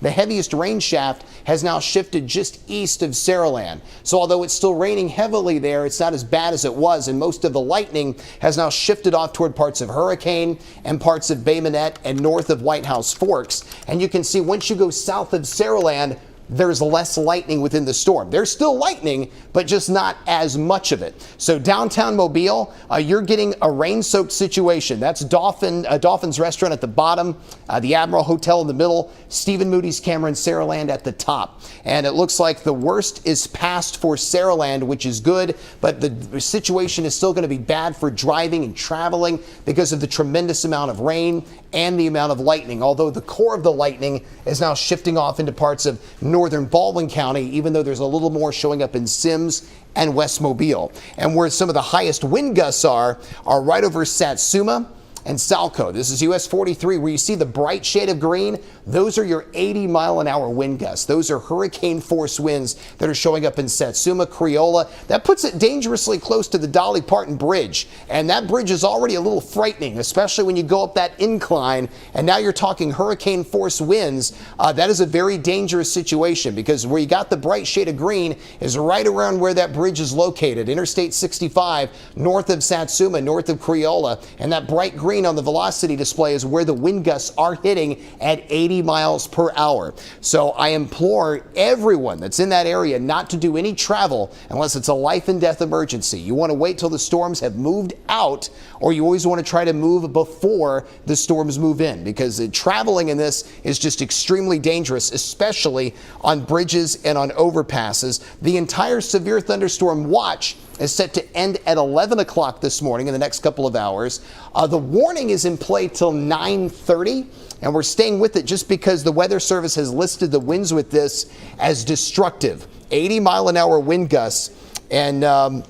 the heaviest rain shaft has now shifted just east of Saraland. So although it's still raining heavily there, it's not as bad as it was, and most of the lightning has now shifted off toward parts of Hurricane and parts of Bay Minette and north of White House Forks. And you can see once you go south of Saraland, there's less lightning within the storm. There's still lightning, but just not as much of it. So downtown Mobile, you're getting a rain-soaked situation. That's Dolphin's Restaurant at the bottom, the Admiral Hotel in the middle, Stephen Moody's Cameron Saraland at the top. And it looks like the worst is past for Saraland, which is good, but the situation is still going to be bad for driving and traveling because of the tremendous amount of rain and the amount of lightning, although the core of the lightning is now shifting off into parts of northern Baldwin County, even though there's a little more showing up in Sims and West Mobile. And where some of the highest wind gusts are right over Satsuma and Salco. This is US 43, where you see the bright shade of green. Those are your 80-mile-an-hour wind gusts. Those are hurricane force winds that are showing up in Satsuma, Creola. That puts it dangerously close to the Dolly Parton Bridge. And that bridge is already a little frightening, especially when you go up that incline. And now you're talking hurricane force winds. That is a very dangerous situation, because where you got the bright shade of green is right around where that bridge is located. Interstate 65, north of Satsuma, north of Creola. And that bright green on the velocity display is where the wind gusts are hitting at 80 miles per hour. So I implore everyone that's in that area not to do any travel unless it's a life and death emergency. You want to wait till the storms have moved out, or you always want to try to move before the storms move in, because traveling in this is just extremely dangerous, especially on bridges and on overpasses. The entire severe thunderstorm watch is set to end at 11 o'clock this morning in the next couple of hours. The warning is in play till 9:30, and we're staying with it just because the Weather Service has listed the winds with this as destructive. 80-mile-an-hour wind gusts. And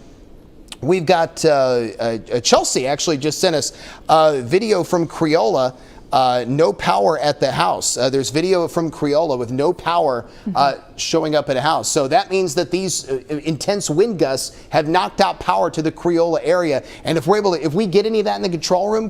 we've got Chelsea actually just sent us a video from Creola. No power at the house. There's video from Creola with no power showing up at a house. So that means that these intense wind gusts have knocked out power to the Creola area. And if we're able to, if we get any of that in the control room,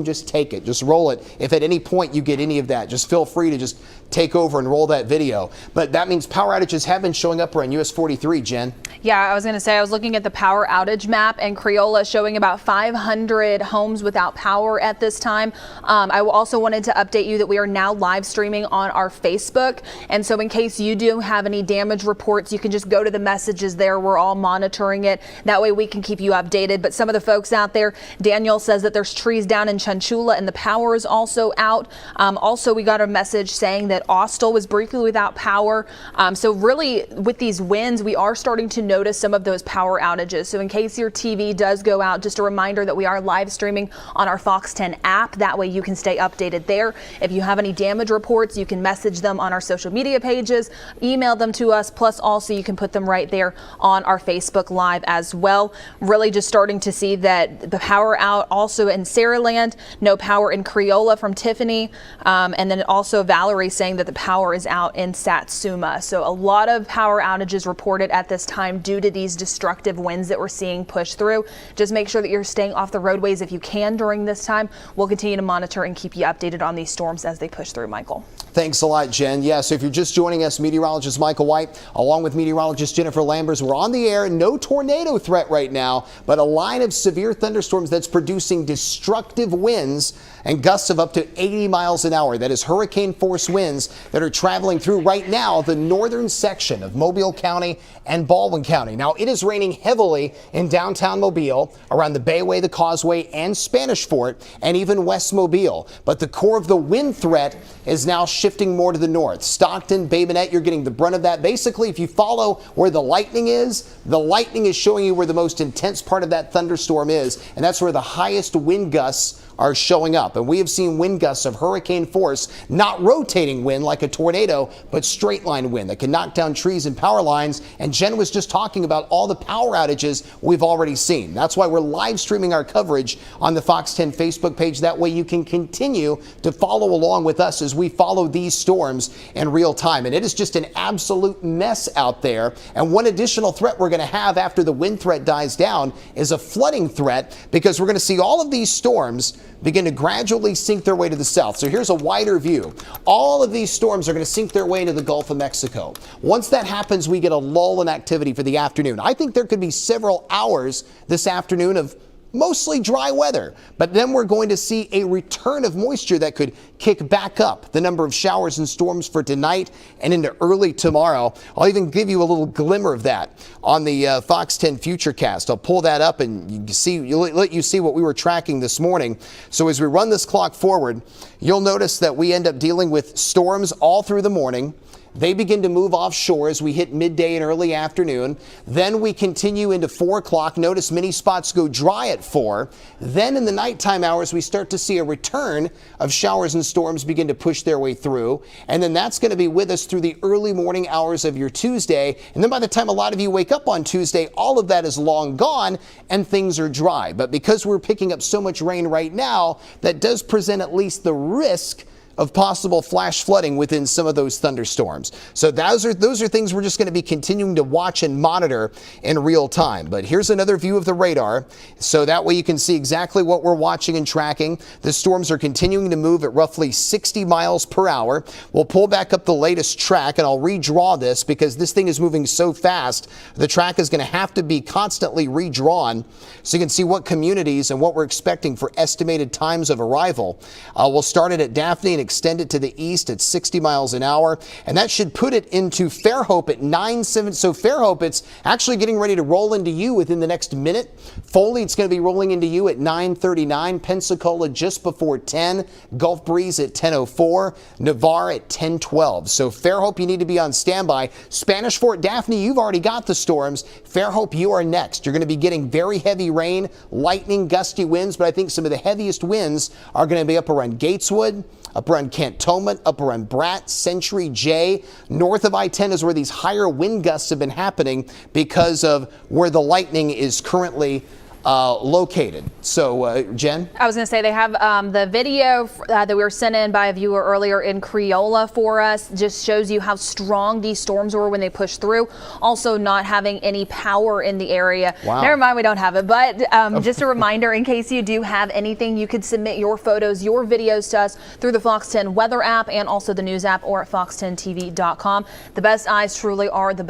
just take it, just roll it. If at any point you get any of that, just feel free to just take over and roll that video. But that means power outages have been showing up around US 43, Jen. Yeah, I was going to say, I was looking at the power outage map, and Creola showing about 500 homes without power at this time. I also wanted to update you that we are now live streaming on our Facebook. And so in case you do have any damage reports, you can just go to the messages there. We're all monitoring it. That way we can keep you updated. But some of the folks out there, Daniel says that there's trees down in Chanchula and the power is also out. Also, we got a message saying that Austell was briefly without power. So really, with these winds, we are starting to notice some of those power outages. So in case your TV does go out, just a reminder that we are live streaming on our Fox 10 app. That way you can stay updated there. If you have any damage reports, you can message them on our social media pages, email them to us, plus also you can put them right there on our Facebook Live as well. Really just starting to see that the power out also in Saraland, no power in Creola from Tiffany, and then also Valerie saying that the power is out in Satsuma. So a lot of power outages reported at this time due to these destructive winds that we're seeing push through. Just make sure that you're staying off the roadways if you can during this time. We'll continue to monitor and keep you updated on these storms as they push through, Michael. Thanks a lot, Jen. Yeah, so if you're just joining us, meteorologist Michael White, along with meteorologist Jennifer Lambers, we're on the air. No tornado threat right now, but a line of severe thunderstorms that's producing destructive winds and gusts of up to 80 miles an hour. That is hurricane force winds that are traveling through right now the northern section of Mobile County and Baldwin County. Now, it is raining heavily in downtown Mobile, around the Bayway, the Causeway, and Spanish Fort, and even West Mobile. But the core of the wind threat is now shifting more to the north. Stockton, Bay Minette, you're getting the brunt of that. Basically, if you follow where the lightning is showing you where the most intense part of that thunderstorm is, and that's where the highest wind gusts are showing up. And we have seen wind gusts of hurricane force, not rotating wind like a tornado, but straight line wind that can knock down trees and power lines. And Jen was just talking about all the power outages we've already seen. That's why we're live streaming our coverage on the Fox 10 Facebook page. That way you can continue to follow along with us as we follow these storms in real time. And it is just an absolute mess out there. And one additional threat we're going to have after the wind threat dies down is a flooding threat, because we're going to see all of these storms begin to gradually sink their way to the south. So here's a wider view. All of these storms are going to sink their way into the Gulf of Mexico. Once that happens, we get a lull in activity for the afternoon. I think there could be several hours this afternoon of mostly dry weather, but then we're going to see a return of moisture that could kick back up the number of showers and storms for tonight and into early tomorrow. I'll even give you a little glimmer of that on the Fox 10 Futurecast. I'll pull that up and let you see what we were tracking this morning. So as we run this clock forward, you'll notice that we end up dealing with storms all through the morning. They begin to move offshore as we hit midday and early afternoon. Then we continue into 4 o'clock. Notice many spots go dry at 4. Then in the nighttime hours, we start to see a return of showers and storms begin to push their way through. And then that's going to be with us through the early morning hours of your Tuesday. And then by the time a lot of you wake up on Tuesday, all of that is long gone and things are dry. But because we're picking up so much rain right now, that does present at least the risk of possible flash flooding within some of those thunderstorms. So those are things we're just going to be continuing to watch and monitor in real time. But here's another view of the radar, so that way you can see exactly what we're watching and tracking. The storms are continuing to move at roughly 60 miles per hour. We'll pull back up the latest track, and I'll redraw this because this thing is moving so fast. The track is going to have to be constantly redrawn so you can see what communities and what we're expecting for estimated times of arrival. We'll start it at Daphne and extend it to the east at 60 miles an hour, and that should put it into Fairhope at 9/7. So Fairhope, it's actually getting ready to roll into you within the next minute. Foley, it's going to be rolling into you at 9:39. Pensacola just before 10. Gulf Breeze at 10:04. Navarre at 10:12. So Fairhope, you need to be on standby. Spanish Fort Daphne, you've already got the storms. Fairhope, you are next. You're going to be getting very heavy rain, lightning, gusty winds, but I think some of the heaviest winds are going to be up around Gateswood, up around Cantonment, up around Bratt, Century, J. North of I-10 is where these higher wind gusts have been happening because of where the lightning is currently located. So, Jen? I was going to say they have the video that we were sent in by a viewer earlier in Criolla for us. Just shows you how strong these storms were when they pushed through. Also not having any power in the area. Wow. Never mind, we don't have it. But just a reminder, in case you do have anything, you could submit your photos, your videos to us through the Fox 10 weather app and also the news app or at fox10tv.com. The best eyes truly are the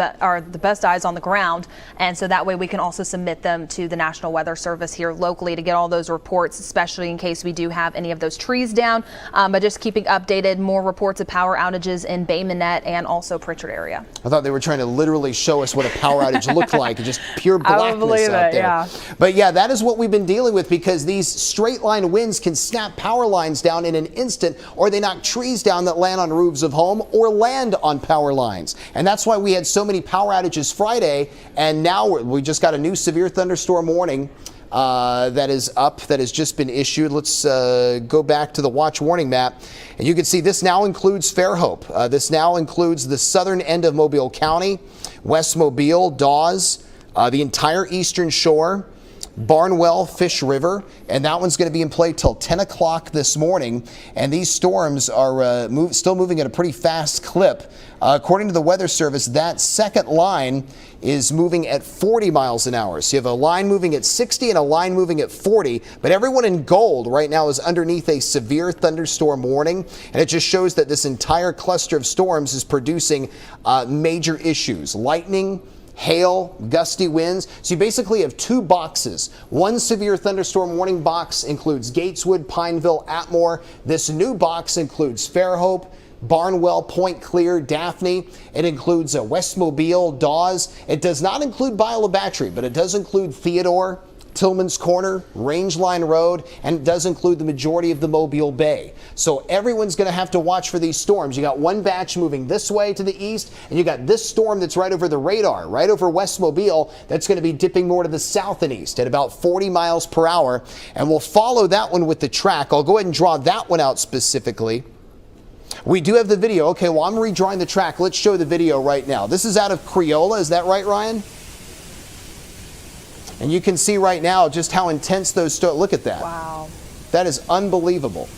best eyes on the ground. And so that way we can also submit them to the National Weather Service here locally to get all those reports, especially in case we do have any of those trees down. But just keeping updated, more reports of power outages in Bay Minette and also Pritchard area. I thought they were trying to literally show us what a power outage looked like, just pure blackness out there. Yeah. But yeah, that is what we've been dealing with because these straight line winds can snap power lines down in an instant, or they knock trees down that land on roofs of home or land on power lines. And that's why we had so many power outages Friday, and now we just got a new severe thunderstorm warning that is up, that has just been issued. Let's go back to the watch warning map. And you can see this now includes Fairhope. This now includes the southern end of Mobile County, West Mobile, Dawes, the entire eastern shore, Barnwell, Fish River, and that one's going to be in play till 10 o'clock this morning. And these storms are still moving at a pretty fast clip. According to the Weather Service, that second line is moving at 40 miles an hour. So you have a line moving at 60 and a line moving at 40. But everyone in gold right now is underneath a severe thunderstorm warning. And it just shows that this entire cluster of storms is producing major issues. Lightning, hail, gusty winds. So you basically have two boxes. One severe thunderstorm warning box includes Gateswood, Pineville, Atmore. This new box includes Fairhope, Barnwell, Point Clear, Daphne. It includes West Mobile, Dawes. It does not include Biola Battery, but it does include Theodore, Tillman's Corner, Rangeline Road, and it does include the majority of the Mobile Bay. So everyone's going to have to watch for these storms. You got one batch moving this way to the east, and you got this storm that's right over the radar, right over West Mobile, that's going to be dipping more to the south and east at about 40 miles per hour. And we'll follow that one with the track. I'll go ahead and draw that one out specifically. We do have the video. Okay, well, I'm redrawing the track. Let's show the video right now. This is out of Criolla. Is that right, Ryan? And you can see right now just how intense those storms. Look at that. Wow. That is unbelievable.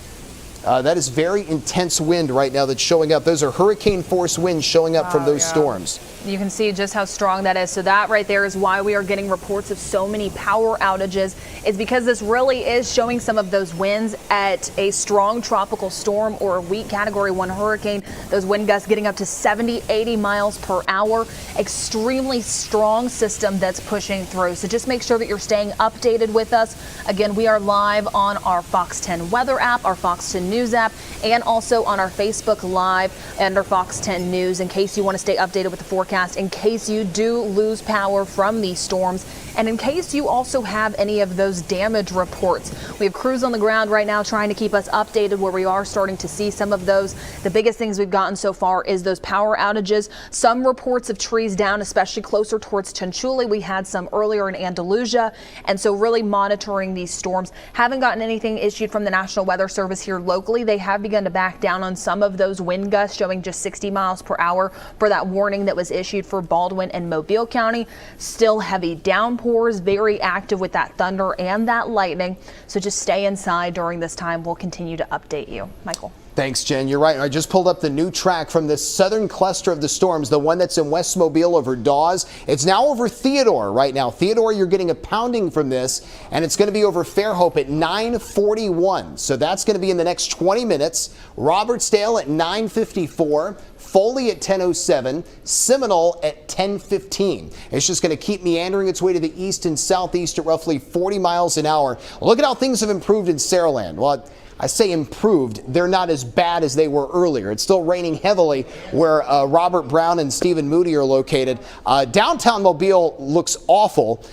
That is very intense wind right now that's showing up. Those are hurricane force winds showing up from those storms. You can see just how strong that is. So that right there is why we are getting reports of so many power outages, is because this really is showing some of those winds at a strong tropical storm or a weak category 1 hurricane. Those wind gusts getting up to 70, 80 miles per hour. Extremely strong system that's pushing through. So just make sure that you're staying updated with us. Again, we are live on our Fox 10 weather app, our Fox 10 News app, and also on our Facebook Live and our Fox 10 News in case you want to stay updated with the forecast, in case you do lose power from these storms, and in case you also have any of those damage reports. We have crews on the ground right now trying to keep us updated where we are starting to see some of those. The biggest things we've gotten so far is those power outages. Some reports of trees down, especially closer towards Chanchuli. We had some earlier in Andalusia, and so really monitoring these storms. Haven't gotten anything issued from the National Weather Service here locally. They have begun to back down on some of those wind gusts, showing just 60 miles per hour for that warning that was issued for Baldwin and Mobile County. Still heavy downpours, very active with that thunder and that lightning. So just stay inside during this time. We'll continue to update you. Michael. Thanks, Jen. You're right. I just pulled up the new track from this southern cluster of the storms, the one that's in West Mobile over Dawes. It's now over Theodore right now. Theodore, you're getting a pounding from this, and it's going to be over Fairhope at 9:41. So that's going to be in the next 20 minutes. Robertsdale at 9:54. Foley at 10:07, Seminole at 10:15. It's just going to keep meandering its way to the east and southeast at roughly 40 miles an hour. Look at how things have improved in Saraland. Well, I say improved. They're not as bad as they were earlier. It's still raining heavily where Robert Brown and Stephen Moody are located. Downtown Mobile looks awful.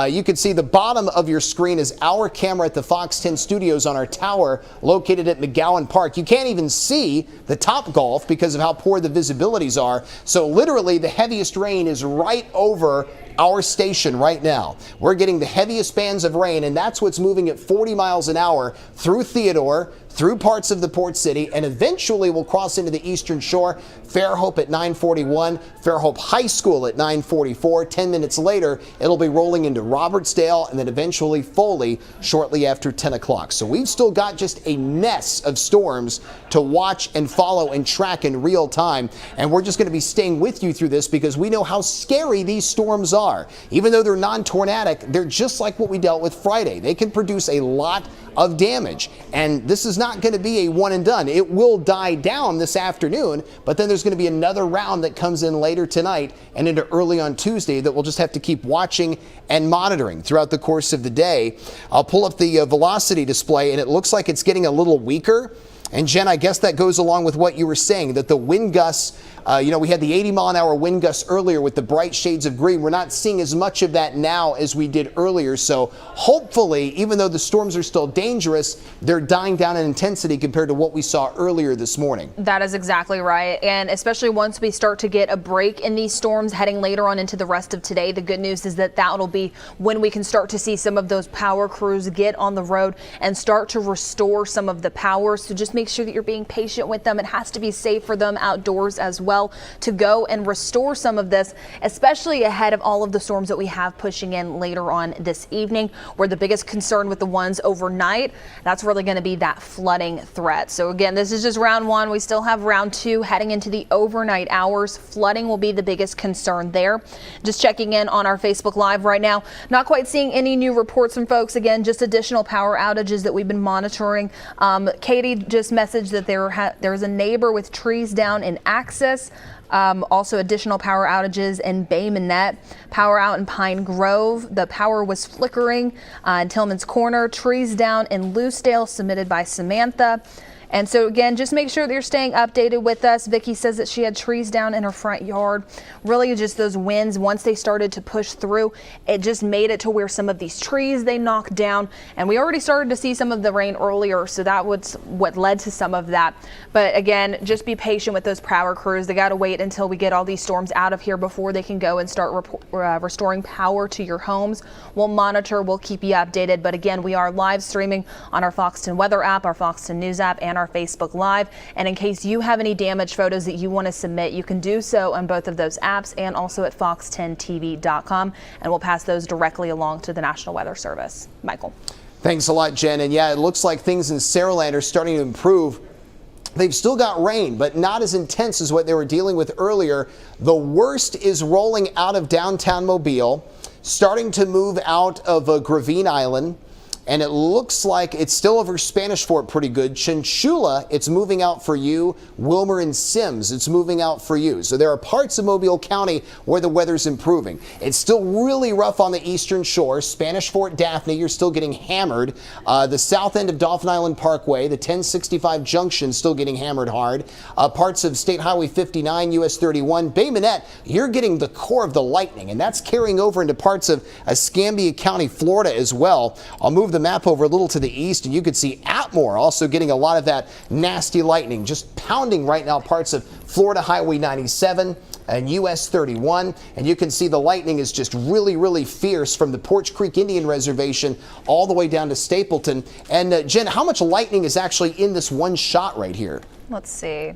You can see the bottom of your screen is our camera at the Fox 10 studios on our tower located at McGowan Park. You can't even see the Top Golf because of how poor the visibilities are. So literally the heaviest rain is right over our station right now. We're getting the heaviest bands of rain, and that's what's moving at 40 miles an hour through Theodore, through parts of the port city, and eventually will cross into the eastern shore. Fairhope at 9:41, Fairhope High School at 9:44. 10 minutes later, it'll be rolling into Robertsdale and then eventually Foley shortly after 10 o'clock. So we've still got just a mess of storms to watch and follow and track in real time. And we're just going to be staying with you through this because we know how scary these storms are. Even though they're non-tornadic, they're just like what we dealt with Friday. They can produce a lot of damage. And this is not going to be a one and done. It will die down this afternoon, but then there's going to be another round that comes in later tonight and into early on Tuesday that we'll just have to keep watching and monitoring throughout the course of the day. I'll pull up the velocity display, and it looks like it's getting a little weaker. And Jen, I guess that goes along with what you were saying, that the wind gusts, we had the 80-mile-an-hour wind gusts earlier with the bright shades of green. We're not seeing as much of that now as we did earlier. So hopefully, even though the storms are still dangerous, they're dying down in intensity compared to what we saw earlier this morning. That is exactly right. And especially once we start to get a break in these storms heading later on into the rest of today, the good news is that that'll be when we can start to see some of those power crews get on the road and start to restore some of the power. So just make sure that you're being patient with them. It has to be safe for them outdoors as well to go and restore some of this, especially ahead of all of the storms that we have pushing in later on this evening, where the biggest concern with the ones overnight, that's really going to be that flooding threat. So again, this is just round one. We still have round two heading into the overnight hours. Flooding will be the biggest concern there. Just checking in on our Facebook Live right now. Not quite seeing any new reports from folks. Again, just additional power outages that we've been monitoring. Katie just messaged that there was a neighbor with trees down in Axis. Also additional power outages in Bay Minette, power out in Pine Grove. The power was flickering in Tillman's Corner, trees down in Loosedale, submitted by Samantha. And so again, just make sure that you're staying updated with us. Vicki says that she had trees down in her front yard. Really just those winds, once they started to push through, it just made it to where some of these trees they knocked down. And we already started to see some of the rain earlier, so that was what led to some of that. But again, just be patient with those power crews. They got to wait until we get all these storms out of here before they can go and start restoring power to your homes. We'll monitor, we'll keep you updated. But again, we are live streaming on our Fox 10 weather app, our Fox 10 News app, and our Facebook Live. And in case you have any damage photos that you want to submit, you can do so on both of those apps and also at fox10tv.com. And we'll pass those directly along to the National Weather Service. Michael. Thanks a lot, Jen. And yeah, it looks like things in Saraland are starting to improve. They've still got rain, but not as intense as what they were dealing with earlier. The worst is rolling out of downtown Mobile, starting to move out of Gravine Island. And it looks like it's still over Spanish Fort pretty good. Chinchula, it's moving out for you. Wilmer and Sims, it's moving out for you. So there are parts of Mobile County where the weather's improving. It's still really rough on the eastern shore. Spanish Fort, Daphne, you're still getting hammered. The south end of Dauphin Island Parkway, the 1065 junction, still getting hammered hard. Parts of State Highway 59, US 31, Bay Minette, you're getting the core of the lightning, and that's carrying over into parts of Escambia County, Florida as well. I'll move the map over a little to the east, and you could see Atmore also getting a lot of that nasty lightning, just pounding right now parts of Florida Highway 97 and US 31, and you can see the lightning is just really fierce from the Porch Creek Indian Reservation all the way down to Stapleton. And Jen, how much lightning is actually in this one shot right here? Let's see.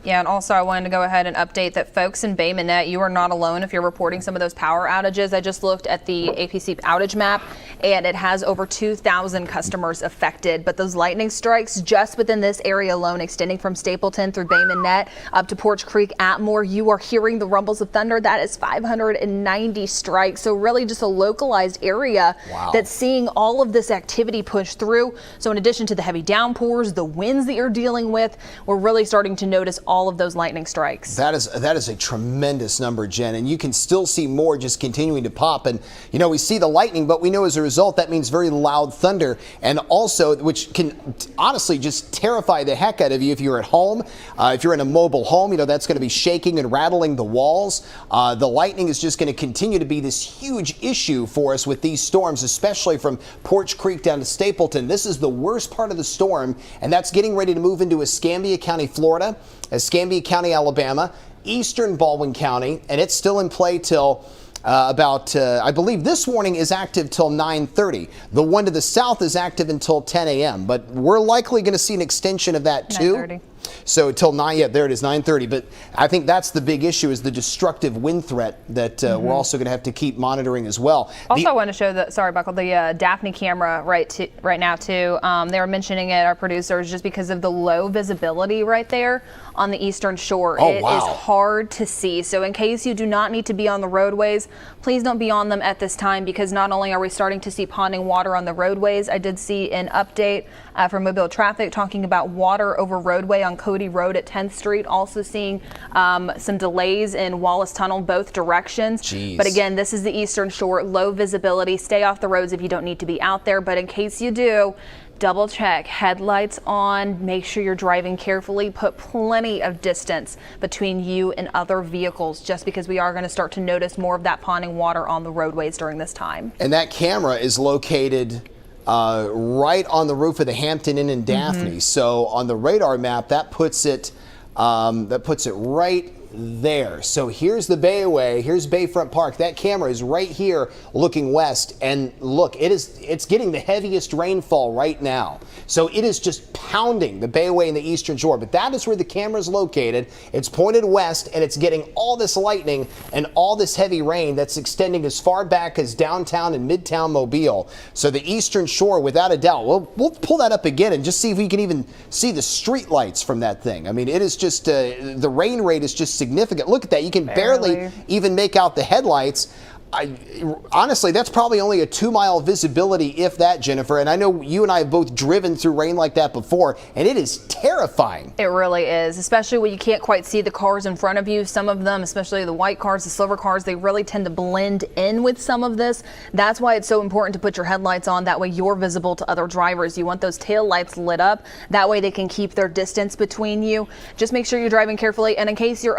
Yeah, and also I wanted to go ahead and update that folks in Bay Minette, you are not alone if you're reporting some of those power outages. I just looked at the APC outage map, and it has over 2,000 customers affected. But those lightning strikes just within this area alone, extending from Stapleton through Bay Minette up to Porch Creek, Atmore, you are hearing the rumbles of thunder. That is 590 strikes. So really just a localized area that's seeing all of this activity push through. So in addition to the heavy downpours, the winds that you're dealing with, we're really starting to notice all of those lightning strikes. That is a tremendous number, Jen, and you can still see more just continuing to pop. And you know, we see the lightning, but we know as a result that means very loud thunder, and also which can honestly just terrify the heck out of you if you're at home. If you're in a mobile home, you know that's going to be shaking and rattling the walls. The lightning is just going to continue to be this huge issue for us with these storms, especially from Porch Creek down to Stapleton. This is the worst part of the storm, and that's getting ready to move into Escambia County, Florida, Escambia County, Alabama, eastern Baldwin County, and it's still in play till I believe this warning is active till 9:30. The one to the south is active until 10 a.m., but we're likely going to see an extension of that too. 9:30. So till 9, yeah, there it is, 9:30. But I think that's the big issue, is the destructive wind threat that we're also going to have to keep monitoring as well. Also, I want to show the, sorry, Buckle, the Daphne camera right now too. They were mentioning it, our producers, just because of the low visibility right there on the eastern shore. It is hard to see. So in case you do not need to be on the roadways, please don't be on them at this time, because not only are we starting to see ponding water on the roadways, I did see an update from Mobile Traffic talking about water over roadway on Cody Road at 10th Street. Also seeing some delays in Wallace Tunnel both directions. Jeez. But again, this is the eastern shore, low visibility. Stay off the roads if you don't need to be out there. But in case you do, double check, headlights on, make sure you're driving carefully, put plenty of distance between you and other vehicles, just because we are going to start to notice more of that ponding water on the roadways during this time. And that camera is located right on the roof of the Hampton Inn in Daphne. So on the radar map, that puts it right there. So here's the Bayway, here's Bayfront Park. That camera is right here looking west, and look, it's getting the heaviest rainfall right now. So it is just pounding the Bayway and the eastern shore, but that is where the camera is located. It's pointed west, and it's getting all this lightning and all this heavy rain that's extending as far back as downtown and midtown Mobile. So the eastern shore, without a doubt, we'll pull that up again and just see if we can even see the street lights from that thing. I mean, it is just the rain rate is just significant. Look at that. You can barely even make out the headlights. Honestly, that's probably only a 2-mile visibility, if that, Jennifer. And I know you and I have both driven through rain like that before, and it is terrifying. It really is, especially when you can't quite see the cars in front of you. Some of them, especially the white cars, the silver cars, they really tend to blend in with some of this. That's why it's so important to put your headlights on. That way you're visible to other drivers. You want those tail lights lit up. That way they can keep their distance between you. Just make sure you're driving carefully. And in case you're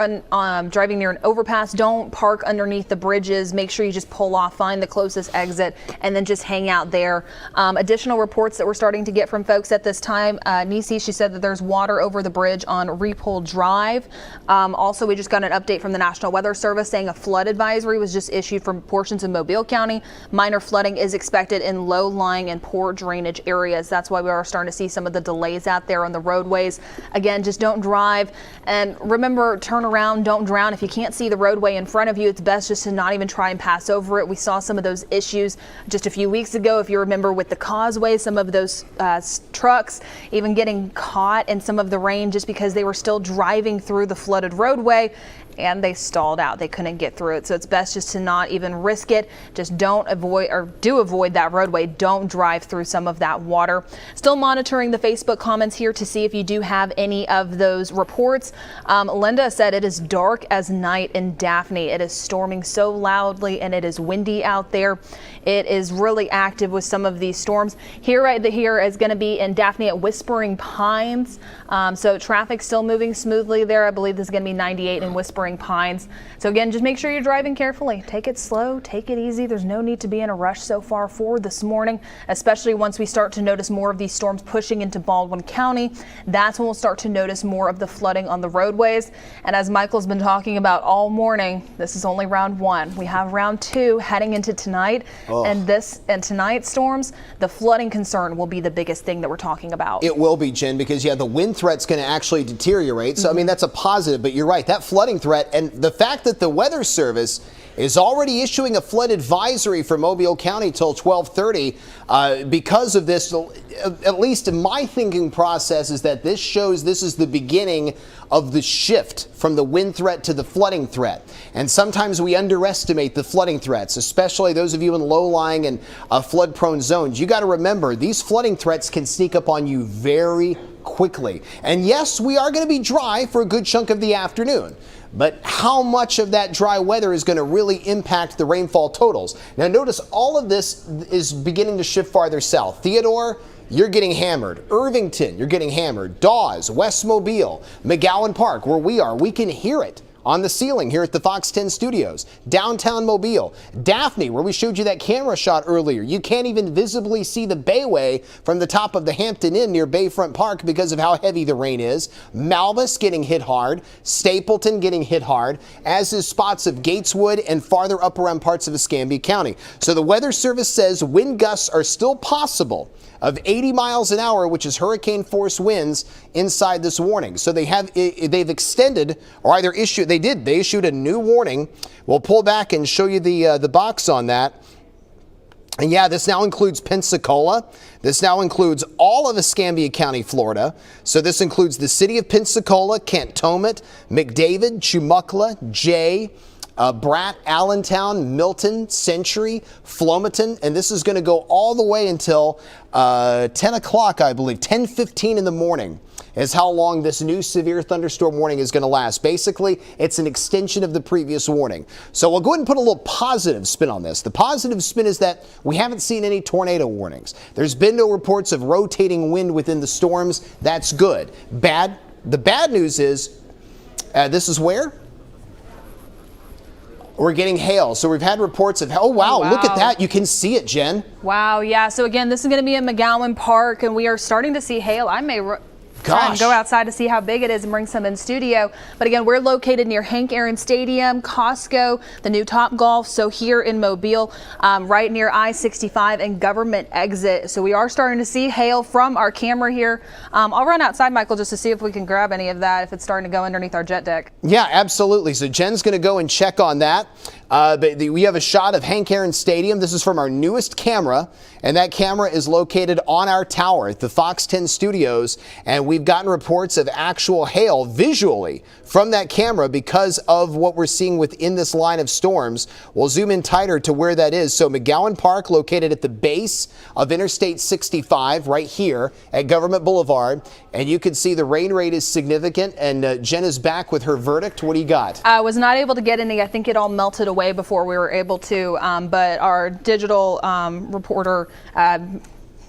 driving near an overpass, don't park underneath the bridges. Make sure you just pull off, find the closest exit, and then just hang out there. Additional reports that we're starting to get from folks at this time. Nisi, she said that there's water over the bridge on Repole Drive. Also, we just got an update from the National Weather Service saying a flood advisory was just issued from portions of Mobile County. Minor flooding is expected in low-lying and poor drainage areas. That's why we are starting to see some of the delays out there on the roadways. Again, just don't drive, and remember, turn around, don't drown. If you can't see the roadway in front of you, it's best just to not even try and pass pass over it. We saw some of those issues just a few weeks ago, if you remember, with the causeway, some of those trucks even getting caught in some of the rain just because they were still driving through the flooded roadway and they stalled out. They couldn't get through it. So it's best just to not even risk it. Just don't avoid, or do avoid that roadway. Don't drive through some of that water. Still monitoring the Facebook comments here to see if you do have any of those reports. Linda said it is dark as night in Daphne. It is storming so loudly and it is windy out there. It is really active with some of these storms. Here is going to be in Daphne at Whispering Pines. So traffic still moving smoothly there. I believe this is going to be 98 in Whispering Pines. So again, just make sure you're driving carefully. Take it slow, take it easy. There's no need to be in a rush so far forward this morning, especially once we start to notice more of these storms pushing into Baldwin County. That's when we'll start to notice more of the flooding on the roadways. And as Michael's been talking about all morning, this is only round one. We have round two heading into tonight. And tonight's storms, the flooding concern will be the biggest thing that we're talking about. It will be, Jen, because the wind threat's going to actually deteriorate. So I mean, that's a positive, but you're right, that flooding threat and the fact that the Weather Service is already issuing a flood advisory for Mobile County till 12:30 because of this. At least my thinking process is that this shows this is the beginning of the shift from the wind threat to the flooding threat. And sometimes we underestimate the flooding threats, especially those of you in low-lying and flood-prone zones. You got to remember, these flooding threats can sneak up on you very quickly. And yes, we are going to be dry for a good chunk of the afternoon. But how much of that dry weather is going to really impact the rainfall totals? Now notice all of this is beginning to shift farther south. Theodore, you're getting hammered. Irvington, you're getting hammered. Dawes, West Mobile, McGowan Park, where we are, we can hear it on the ceiling here at the Fox 10 studios. Downtown Mobile. Daphne, where we showed you that camera shot earlier. You can't even visibly see the Bayway from the top of the Hampton Inn near Bayfront Park because of how heavy the rain is. Malvis getting hit hard. Stapleton getting hit hard, as is spots of Gateswood and farther up around parts of Escambia County. So the Weather Service says wind gusts are still possible of 80 miles an hour, which is hurricane force winds inside this warning. So they've extended, or either issued, they issued a new warning. We'll pull back and show you the box on that. And yeah, this now includes Pensacola. This now includes all of Escambia County, Florida. So this includes the city of Pensacola, Cantonment, McDavid, Chumuckla, Jay, Bratt, Allentown, Milton, Century, Flomaton, and this is going to go all the way until 10 o'clock, I believe, 10:15 in the morning is how long this new severe thunderstorm warning is going to last. Basically, it's an extension of the previous warning. So we'll go ahead and put a little positive spin on this. The positive spin is that we haven't seen any tornado warnings. There's been no reports of rotating wind within the storms. That's good. The bad news is, this is where? We're getting hail. So we've had reports of, oh wow, look at that. You can see it, Jen. Wow, yeah. So again, this is going to be in McGowan Park, and we are starting to see hail. I may try and go outside to see how big it is and bring some in studio. But again, we're located near Hank Aaron Stadium, Costco, the new Top Golf. So here in Mobile, right near I-65 and Government Exit. So we are starting to see hail from our camera here. I'll run outside, Michael, just to see if we can grab any of that, if it's starting to go underneath our jet deck. Yeah, absolutely. So Jen's going to go and check on that. We have a shot of Hank Aaron Stadium. This is from our newest camera, and that camera is located on our tower at the Fox 10 studios, and we've gotten reports of actual hail visually from that camera because of what we're seeing within this line of storms. We'll zoom in tighter to where that is. So McGowan Park, located at the base of Interstate 65 right here at Government Boulevard, and you can see the rain rate is significant, and Jen is back with her verdict. What do you got? I was not able to get any. I think it all melted away before we were able to, but our digital reporter,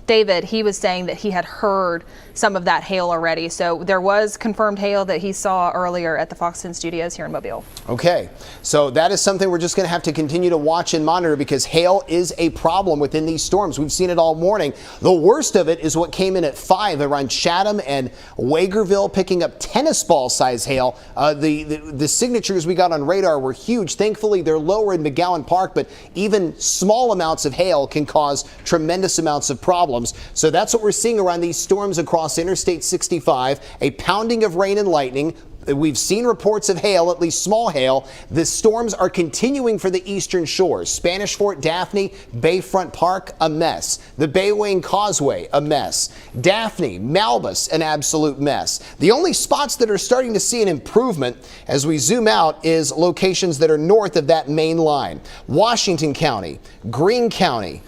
David, he was saying that he had heard some of that hail already. So there was confirmed hail that he saw earlier at the Fox 10 studios here in Mobile. Okay, so that is something we're just going to have to continue to watch and monitor, because hail is a problem within these storms. We've seen it all morning. The worst of it is what came in at 5 around Chatham and Wagerville, picking up tennis ball size hail. The signatures we got on radar were huge. Thankfully, they're lower in McGowan Park, but even small amounts of hail can cause tremendous amounts of problems. So that's what we're seeing around these storms across Interstate 65, a pounding of rain and lightning, We've seen reports of hail, at least small hail. The storms are continuing for the eastern shores. Spanish Fort, Daphne, Bayfront Park, a mess. The Bayway and Causeway, a mess. Daphne, Malbus, an absolute mess. The only spots that are starting to see an improvement as we zoom out is locations that are north of that main line. Washington County, Greene County,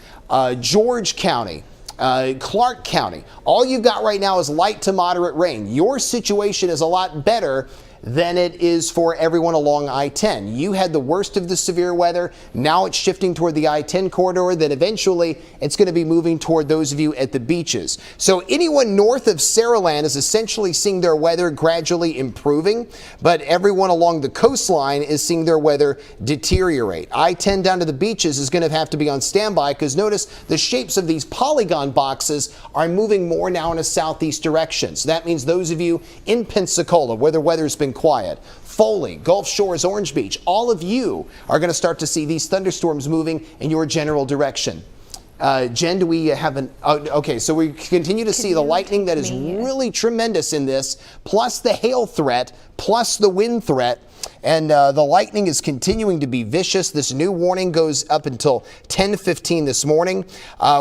George County, Clark County. All you've got right now is light to moderate rain. Your situation is a lot better than it is for everyone along I-10. You had the worst of the severe weather. Now it's shifting toward the I-10 corridor. Then eventually it's going to be moving toward those of you at the beaches. So anyone north of Saraland is essentially seeing their weather gradually improving, but everyone along the coastline is seeing their weather deteriorate. I-10 down to the beaches is going to have to be on standby because notice the shapes of these polygon boxes are moving more now in a southeast direction. So that means those of you in Pensacola where the weather's been quiet, Foley, Gulf Shores, Orange Beach, all of you are going to start to see these thunderstorms moving in your general direction. Jen, do we have an... okay, so we continue to see the lightning that is really tremendous in this, plus the hail threat, plus the wind threat. And the lightning is continuing to be vicious. This new warning goes up until 10:15 this morning.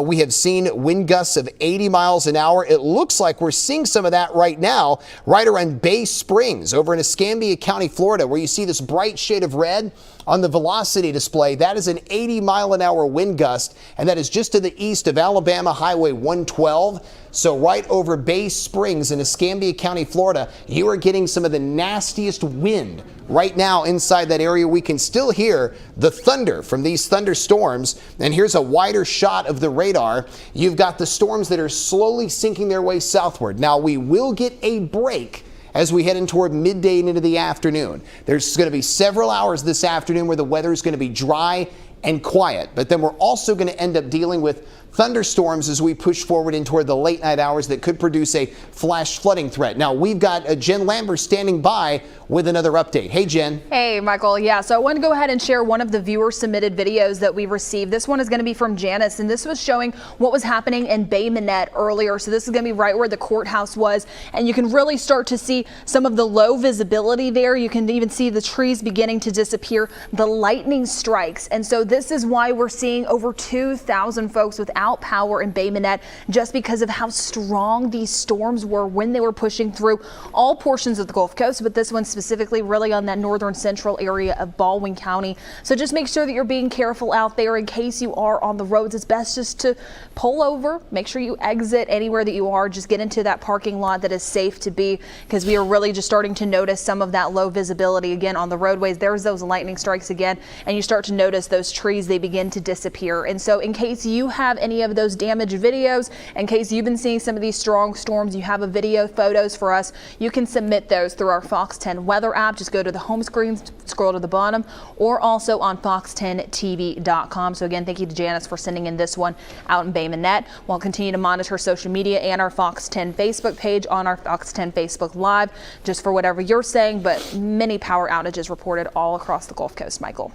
We have seen wind gusts of 80 miles an hour. It looks like we're seeing some of that right now, right around Bay Springs over in Escambia County, Florida, where you see this bright shade of red on the velocity display. That is an 80-mile-an-hour wind gust, and that is just to the east of Alabama Highway 112. So right over Bay Springs in Escambia County, Florida, you are getting some of the nastiest wind right now inside that area. We can still hear the thunder from these thunderstorms. And here's a wider shot of the radar. You've got the storms that are slowly sinking their way southward. Now we will get a break as we head in toward midday and into the afternoon. There's going to be several hours this afternoon where the weather is going to be dry and quiet, but then we're also going to end up dealing with thunderstorms as we push forward in toward the late night hours that could produce a flash flooding threat. Now we've got Jen Lambert standing by with another update. Hey, Jen. Hey, Michael. Yeah, so I want to go ahead and share one of the viewer submitted videos that we received. This one is going to be from Janice, and this was showing what was happening in Bay Minette earlier. So this is going to be right where the courthouse was, and you can really start to see some of the low visibility there. You can even see the trees beginning to disappear, the lightning strikes. And so this is why we're seeing over 2,000 folks without power in Bay Minette, just because of how strong these storms were when they were pushing through all portions of the Gulf Coast, but this one specifically really on that northern central area of Baldwin County. So just make sure that you're being careful out there in case you are on the roads. It's best just to pull over, make sure you exit anywhere that you are, just get into that parking lot that is safe to be, because we are really just starting to notice some of that low visibility again on the roadways. There's those lightning strikes again, and you start to notice those trees, they begin to disappear. And so in case you have any of those damaged videos, in case you've been seeing some of these strong storms, you have a video photos for us, you can submit those through our Fox 10 weather app. Just go to the home screen, scroll to the bottom, or also on fox10tv.com. So again, thank you to Janice for sending in this one out in Bay Minette. We'll continue to monitor social media and our Fox 10 Facebook page on our Fox 10 Facebook Live, just for whatever you're saying, but many power outages reported all across the Gulf Coast, Michael.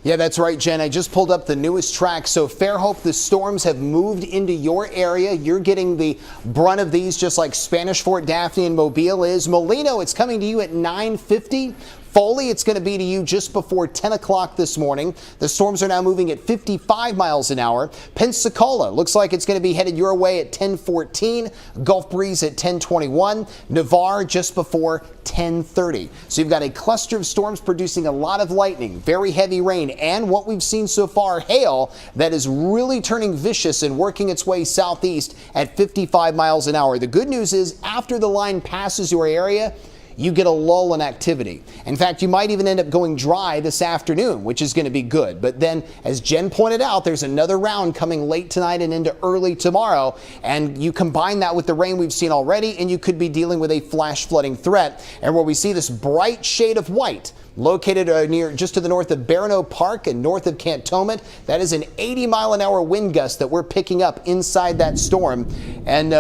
Yeah, that's right, Jen. I just pulled up the newest track. So Fairhope, the storms have moved into your area. You're getting the brunt of these, just like Spanish Fort, Daphne, and Mobile is. Molino, it's coming to you at 9:50. Foley, it's going to be to you just before 10 o'clock this morning. The storms are now moving at 55 miles an hour. Pensacola looks like it's going to be headed your way at 10:14. Gulf breeze at 10:21. Navarre just before 10:30. So you've got a cluster of storms producing a lot of lightning, very heavy rain, and what we've seen so far, hail that is really turning vicious and working its way southeast at 55 miles an hour. The good news is after the line passes your area, you get a lull in activity. In fact, you might even end up going dry this afternoon, which is going to be good. But then, as Jen pointed out, there's another round coming late tonight and into early tomorrow. And you combine that with the rain we've seen already, and you could be dealing with a flash flooding threat. And where we see this bright shade of white, located near just to the north of Barano Park and north of Cantonment, that is an 80-mile-an-hour wind gust that we're picking up inside that storm. And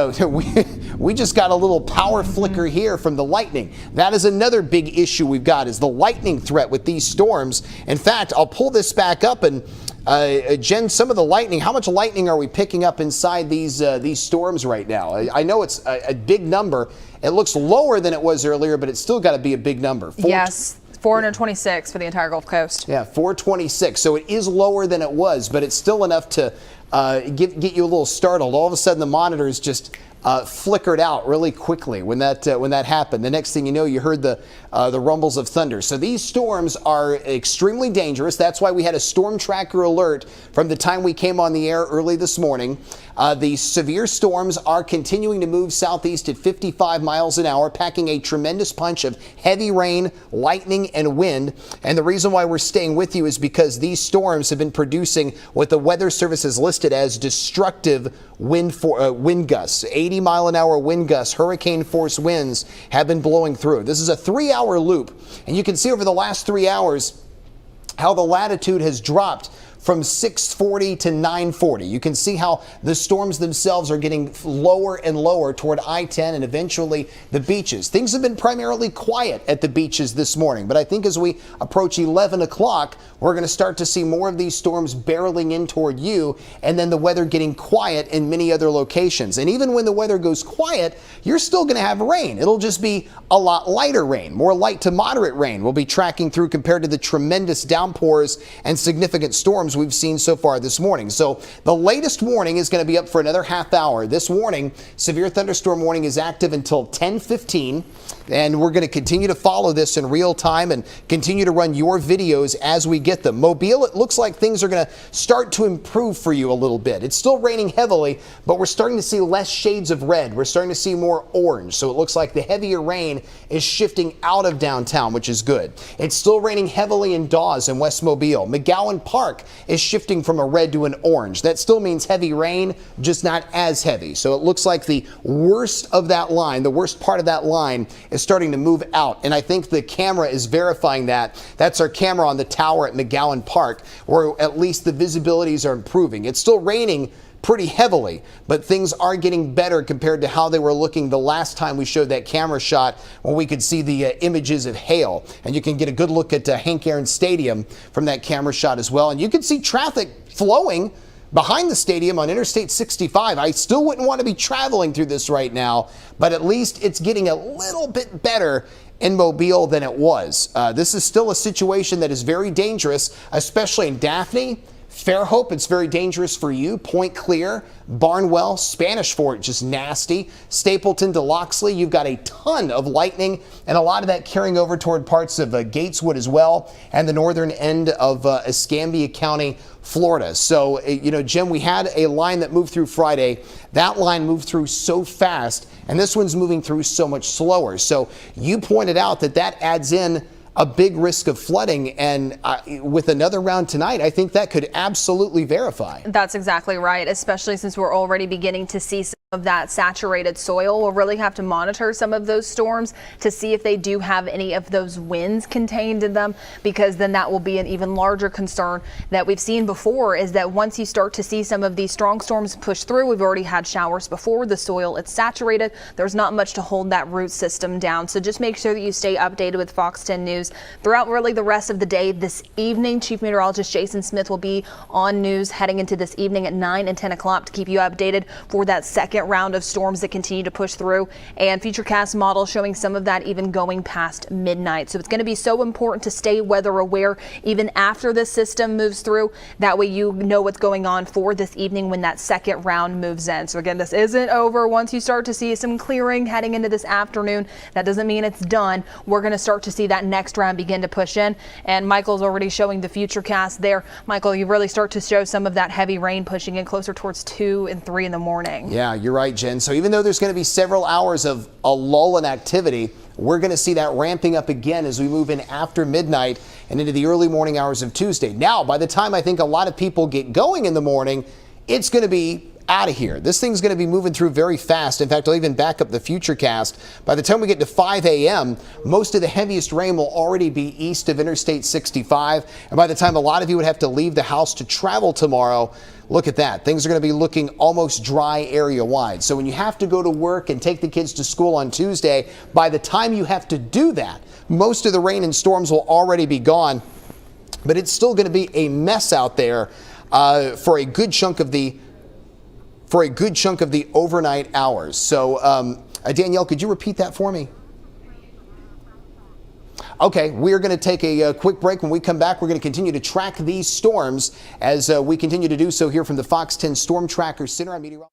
we just got a little power flicker here from the lightning. That is another big issue we've got, is the lightning threat with these storms. In fact, I'll pull this back up, and Jen, some of the lightning, how much lightning are we picking up inside these storms right now? I know it's a big number. It looks lower than it was earlier, but it's still got to be a big number. Yes, 426 for the entire Gulf Coast. Yeah, 426. So it is lower than it was, but it's still enough to get you a little startled. All of a sudden, the monitors just flickered out really quickly when that happened. The next thing you know, you heard the rumbles of thunder. So these storms are extremely dangerous. That's why we had a STORMtracker Alert from the time we came on the air early this morning. The severe storms are continuing to move southeast at 55 miles an hour, packing a tremendous punch of heavy rain, lightning, and wind. And the reason why we're staying with you is because these storms have been producing what the Weather Service has listed as destructive wind gusts. 80-mile-an-hour wind gusts, hurricane force winds have been blowing through. This is a 3-hour loop, and you can see over the last 3 hours how the latitude has dropped from 640 to 940. You can see how the storms themselves are getting lower and lower toward I-10 and eventually the beaches. Things have been primarily quiet at the beaches this morning, but I think as we approach 11 o'clock, we're going to start to see more of these storms barreling in toward you, and then the weather getting quiet in many other locations. And even when the weather goes quiet, you're still going to have rain. It'll just be a lot lighter rain, more light to moderate rain we'll be tracking through compared to the tremendous downpours and significant storms we've seen so far this morning. So the latest warning is going to be up for another half hour. This warning, severe thunderstorm warning, is active until 10:15, and we're going to continue to follow this in real time and continue to run your videos as we get them. Mobile, it looks like things are going to start to improve for you a little bit. It's still raining heavily, but we're starting to see less shades of red. We're starting to see more orange. So it looks like the heavier rain is shifting out of downtown, which is good. It's still raining heavily in Dawes and West Mobile. McGowan Park is shifting from a red to an orange. That still means heavy rain, just not as heavy. So it looks like the worst of that line, the worst part of that line, is starting to move out. And I think the camera is verifying that. That's our camera on the tower at McGowan Park, where at least the visibilities are improving. It's still raining pretty heavily, but things are getting better compared to how they were looking the last time we showed that camera shot, when we could see the images of hail. And you can get a good look at Hank Aaron Stadium from that camera shot as well. And you can see traffic flowing behind the stadium on Interstate 65. I still wouldn't want to be traveling through this right now, but at least it's getting a little bit better in Mobile than it was. This is still a situation that is very dangerous, especially in Daphne. Fairhope, it's very dangerous for you. Point Clear, Barnwell, Spanish Fort, just nasty. Stapleton to Loxley, you've got a ton of lightning, and a lot of that carrying over toward parts of Gateswood as well, and the northern end of Escambia County, Florida. So, Jim, we had a line that moved through Friday. That line moved through so fast, and this one's moving through so much slower. So you pointed out that adds in a big risk of flooding, and with another round tonight, I think that could absolutely verify. That's exactly right, especially since we're already beginning to see some of that saturated soil. We'll really have to monitor some of those storms to see if they do have any of those winds contained in them, because then that will be an even larger concern that we've seen before, is that once you start to see some of these strong storms push through, we've already had showers before, the soil, it's saturated, there's not much to hold that root system down. So just make sure that you stay updated with Fox 10 News throughout really the rest of the day. This evening, Chief Meteorologist Jason Smith will be on news heading into this evening at 9 and 10 o'clock to keep you updated for that second round of storms that continue to push through, and Futurecast model showing some of that even going past midnight. So it's going to be so important to stay weather aware even after this system moves through. That way you know what's going on for this evening when that second round moves in. So again, this isn't over. Once you start to see some clearing heading into this afternoon, that doesn't mean it's done. We're going to start to see that next round begin to push in, and Michael's already showing the Futurecast there. Michael, you really start to show some of that heavy rain pushing in closer towards 2 and 3 in the morning. Yeah, you're right, Jen. So even though there's going to be several hours of a lull in activity, we're going to see that ramping up again as we move in after midnight and into the early morning hours of Tuesday. Now, by the time I think a lot of people get going in the morning, it's going to be out of here. This thing's going to be moving through very fast. In fact, I'll even back up the Futurecast. By the time we get to 5 a.m., most of the heaviest rain will already be east of Interstate 65. And by the time a lot of you would have to leave the house to travel tomorrow, look at that. Things are going to be looking almost dry area-wide. So when you have to go to work and take the kids to school on Tuesday, by the time you have to do that, most of the rain and storms will already be gone. But it's still going to be a mess out there for a good chunk of the overnight hours. So Danielle, could you repeat that for me? Okay, we're going to take a quick break. When we come back, we're going to continue to track these storms as we continue to do so here from the Fox 10 Storm Tracker Center. I'm meteorologist.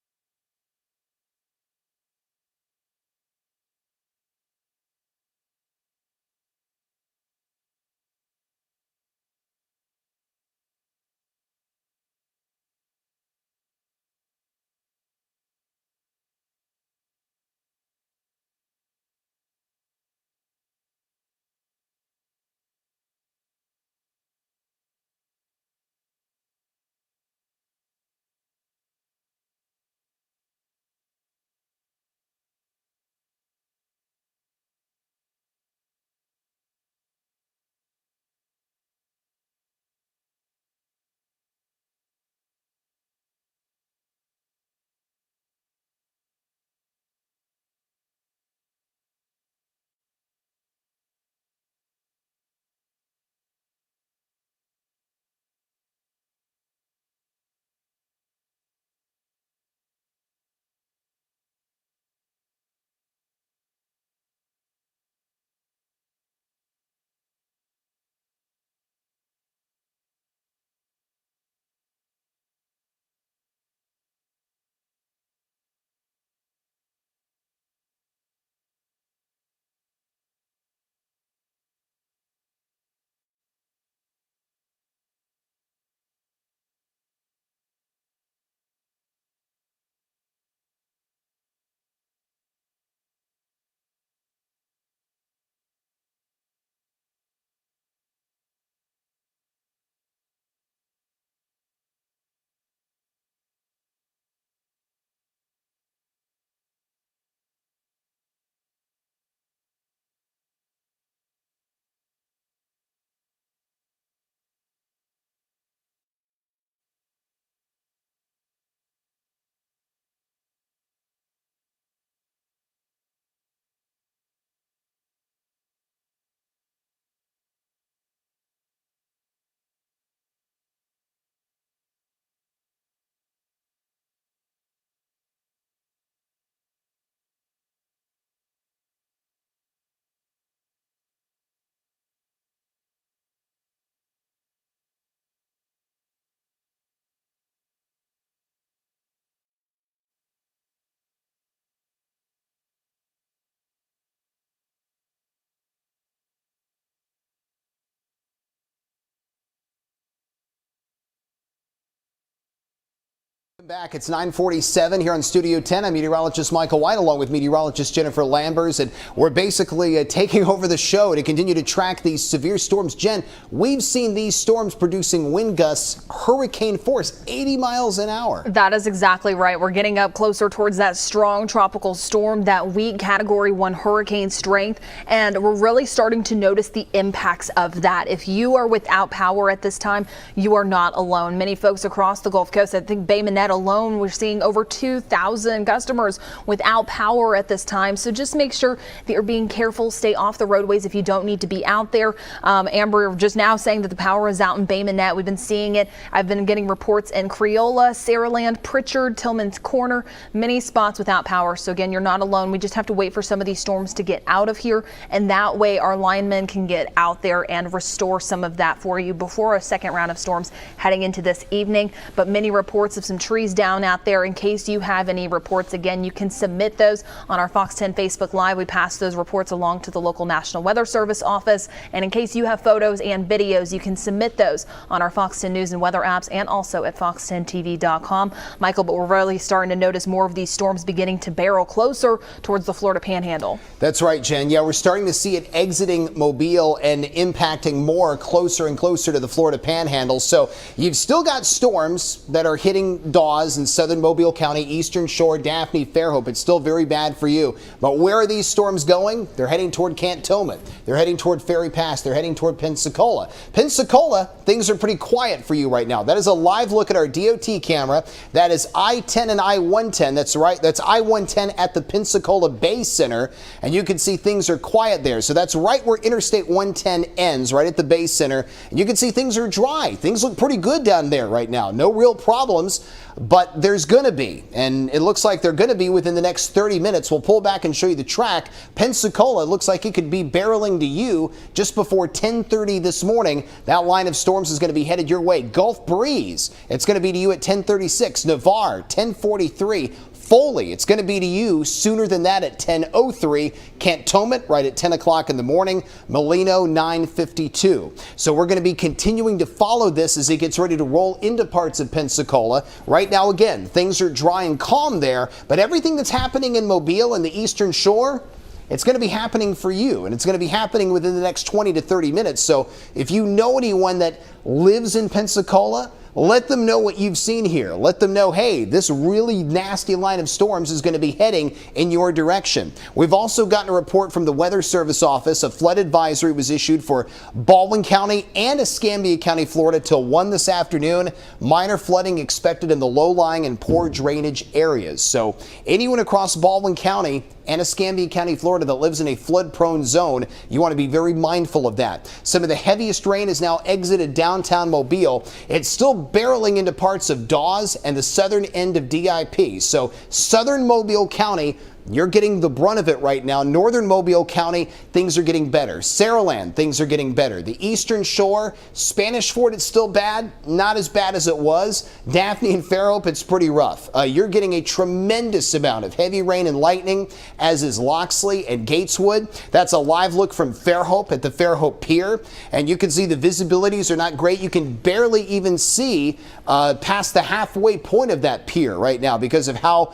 Back, it's 9:47 here on Studio 10. I'm meteorologist Michael White along with meteorologist Jennifer Lambers, and we're basically taking over the show to continue to track these severe storms. Jen, we've seen these storms producing wind gusts, hurricane force, 80 miles an hour. That is exactly right. We're getting up closer towards that strong tropical storm, that weak Category 1 hurricane strength, and we're really starting to notice the impacts of that. If you are without power at this time, you are not alone. Many folks across the Gulf Coast, I think Bay Minette alone, we're seeing over 2,000 customers without power at this time. So just make sure that you're being careful. Stay off the roadways if you don't need to be out there. Amber just now saying that the power is out in Bay Minette. We've been seeing it. I've been getting reports in Creola, Saraland, Pritchard, Tillman's Corner, many spots without power. So again, you're not alone. We just have to wait for some of these storms to get out of here, and that way our linemen can get out there and restore some of that for you before a second round of storms heading into this evening. But many reports of some trees down out there. In case you have any reports, again, you can submit those on our Fox 10 Facebook Live. We pass those reports along to the local National Weather Service office. And in case you have photos and videos, you can submit those on our Fox 10 News and Weather apps and also at fox10tv.com. Michael, but we're really starting to notice more of these storms beginning to barrel closer towards the Florida Panhandle. That's right, Jen. Yeah, we're starting to see it exiting Mobile and impacting more closer and closer to the Florida Panhandle. So you've still got storms that are hitting Dog Dawes in southern Mobile County, Eastern Shore, Daphne, Fairhope. It's still very bad for you. But where are these storms going? They're heading toward Cantonment. They're heading toward Ferry Pass. They're heading toward Pensacola. Pensacola, things are pretty quiet for you right now. That is a live look at our DOT camera. That is I-10 and I-110. That's right. That's I-110 at the Pensacola Bay Center. And you can see things are quiet there. So that's right where Interstate 110 ends, right at the Bay Center. And you can see things are dry. Things look pretty good down there right now. No real problems, but there's going to be. And it looks like they're going to be within the next 30 minutes. We'll pull back and show you the track. Pensacola looks like it could be barreling to you just before 10:30 this morning. That line of storms is going to be headed your way. Gulf Breeze, it's going to be to you at 10:36. Navarre, 10:43. Foley, it's going to be to you sooner than that at 10:03. Cantonment right at 10 o'clock in the morning. Molino 9:52. So we're going to be continuing to follow this as it gets ready to roll into parts of Pensacola. Right now, again, things are dry and calm there, but everything that's happening in Mobile and the Eastern Shore, it's going to be happening for you, and it's going to be happening within the next 20 to 30 minutes. So if you know anyone that lives in Pensacola, let them know what you've seen here. Let them know, hey, this really nasty line of storms is going to be heading in your direction. We've also gotten a report from the Weather Service office. A flood advisory was issued for Baldwin County and Escambia County, Florida till 1 this afternoon. Minor flooding expected in the low-lying and poor drainage areas. So anyone across Baldwin County and Escambia County, Florida that lives in a flood-prone zone, you want to be very mindful of that. Some of the heaviest rain has now exited downtown Mobile. It's still barreling into parts of Dawes and the southern end of DIP. So southern Mobile County, you're getting the brunt of it right now. Northern Mobile County, things are getting better. Saraland, things are getting better. The Eastern Shore, Spanish Fort, it's still bad. Not as bad as it was. Daphne and Fairhope, it's pretty rough. You're getting a tremendous amount of heavy rain and lightning, as is Loxley and Gateswood. That's a live look from Fairhope at the Fairhope Pier. And you can see the visibilities are not great. You can barely even see past the halfway point of that pier right now because of how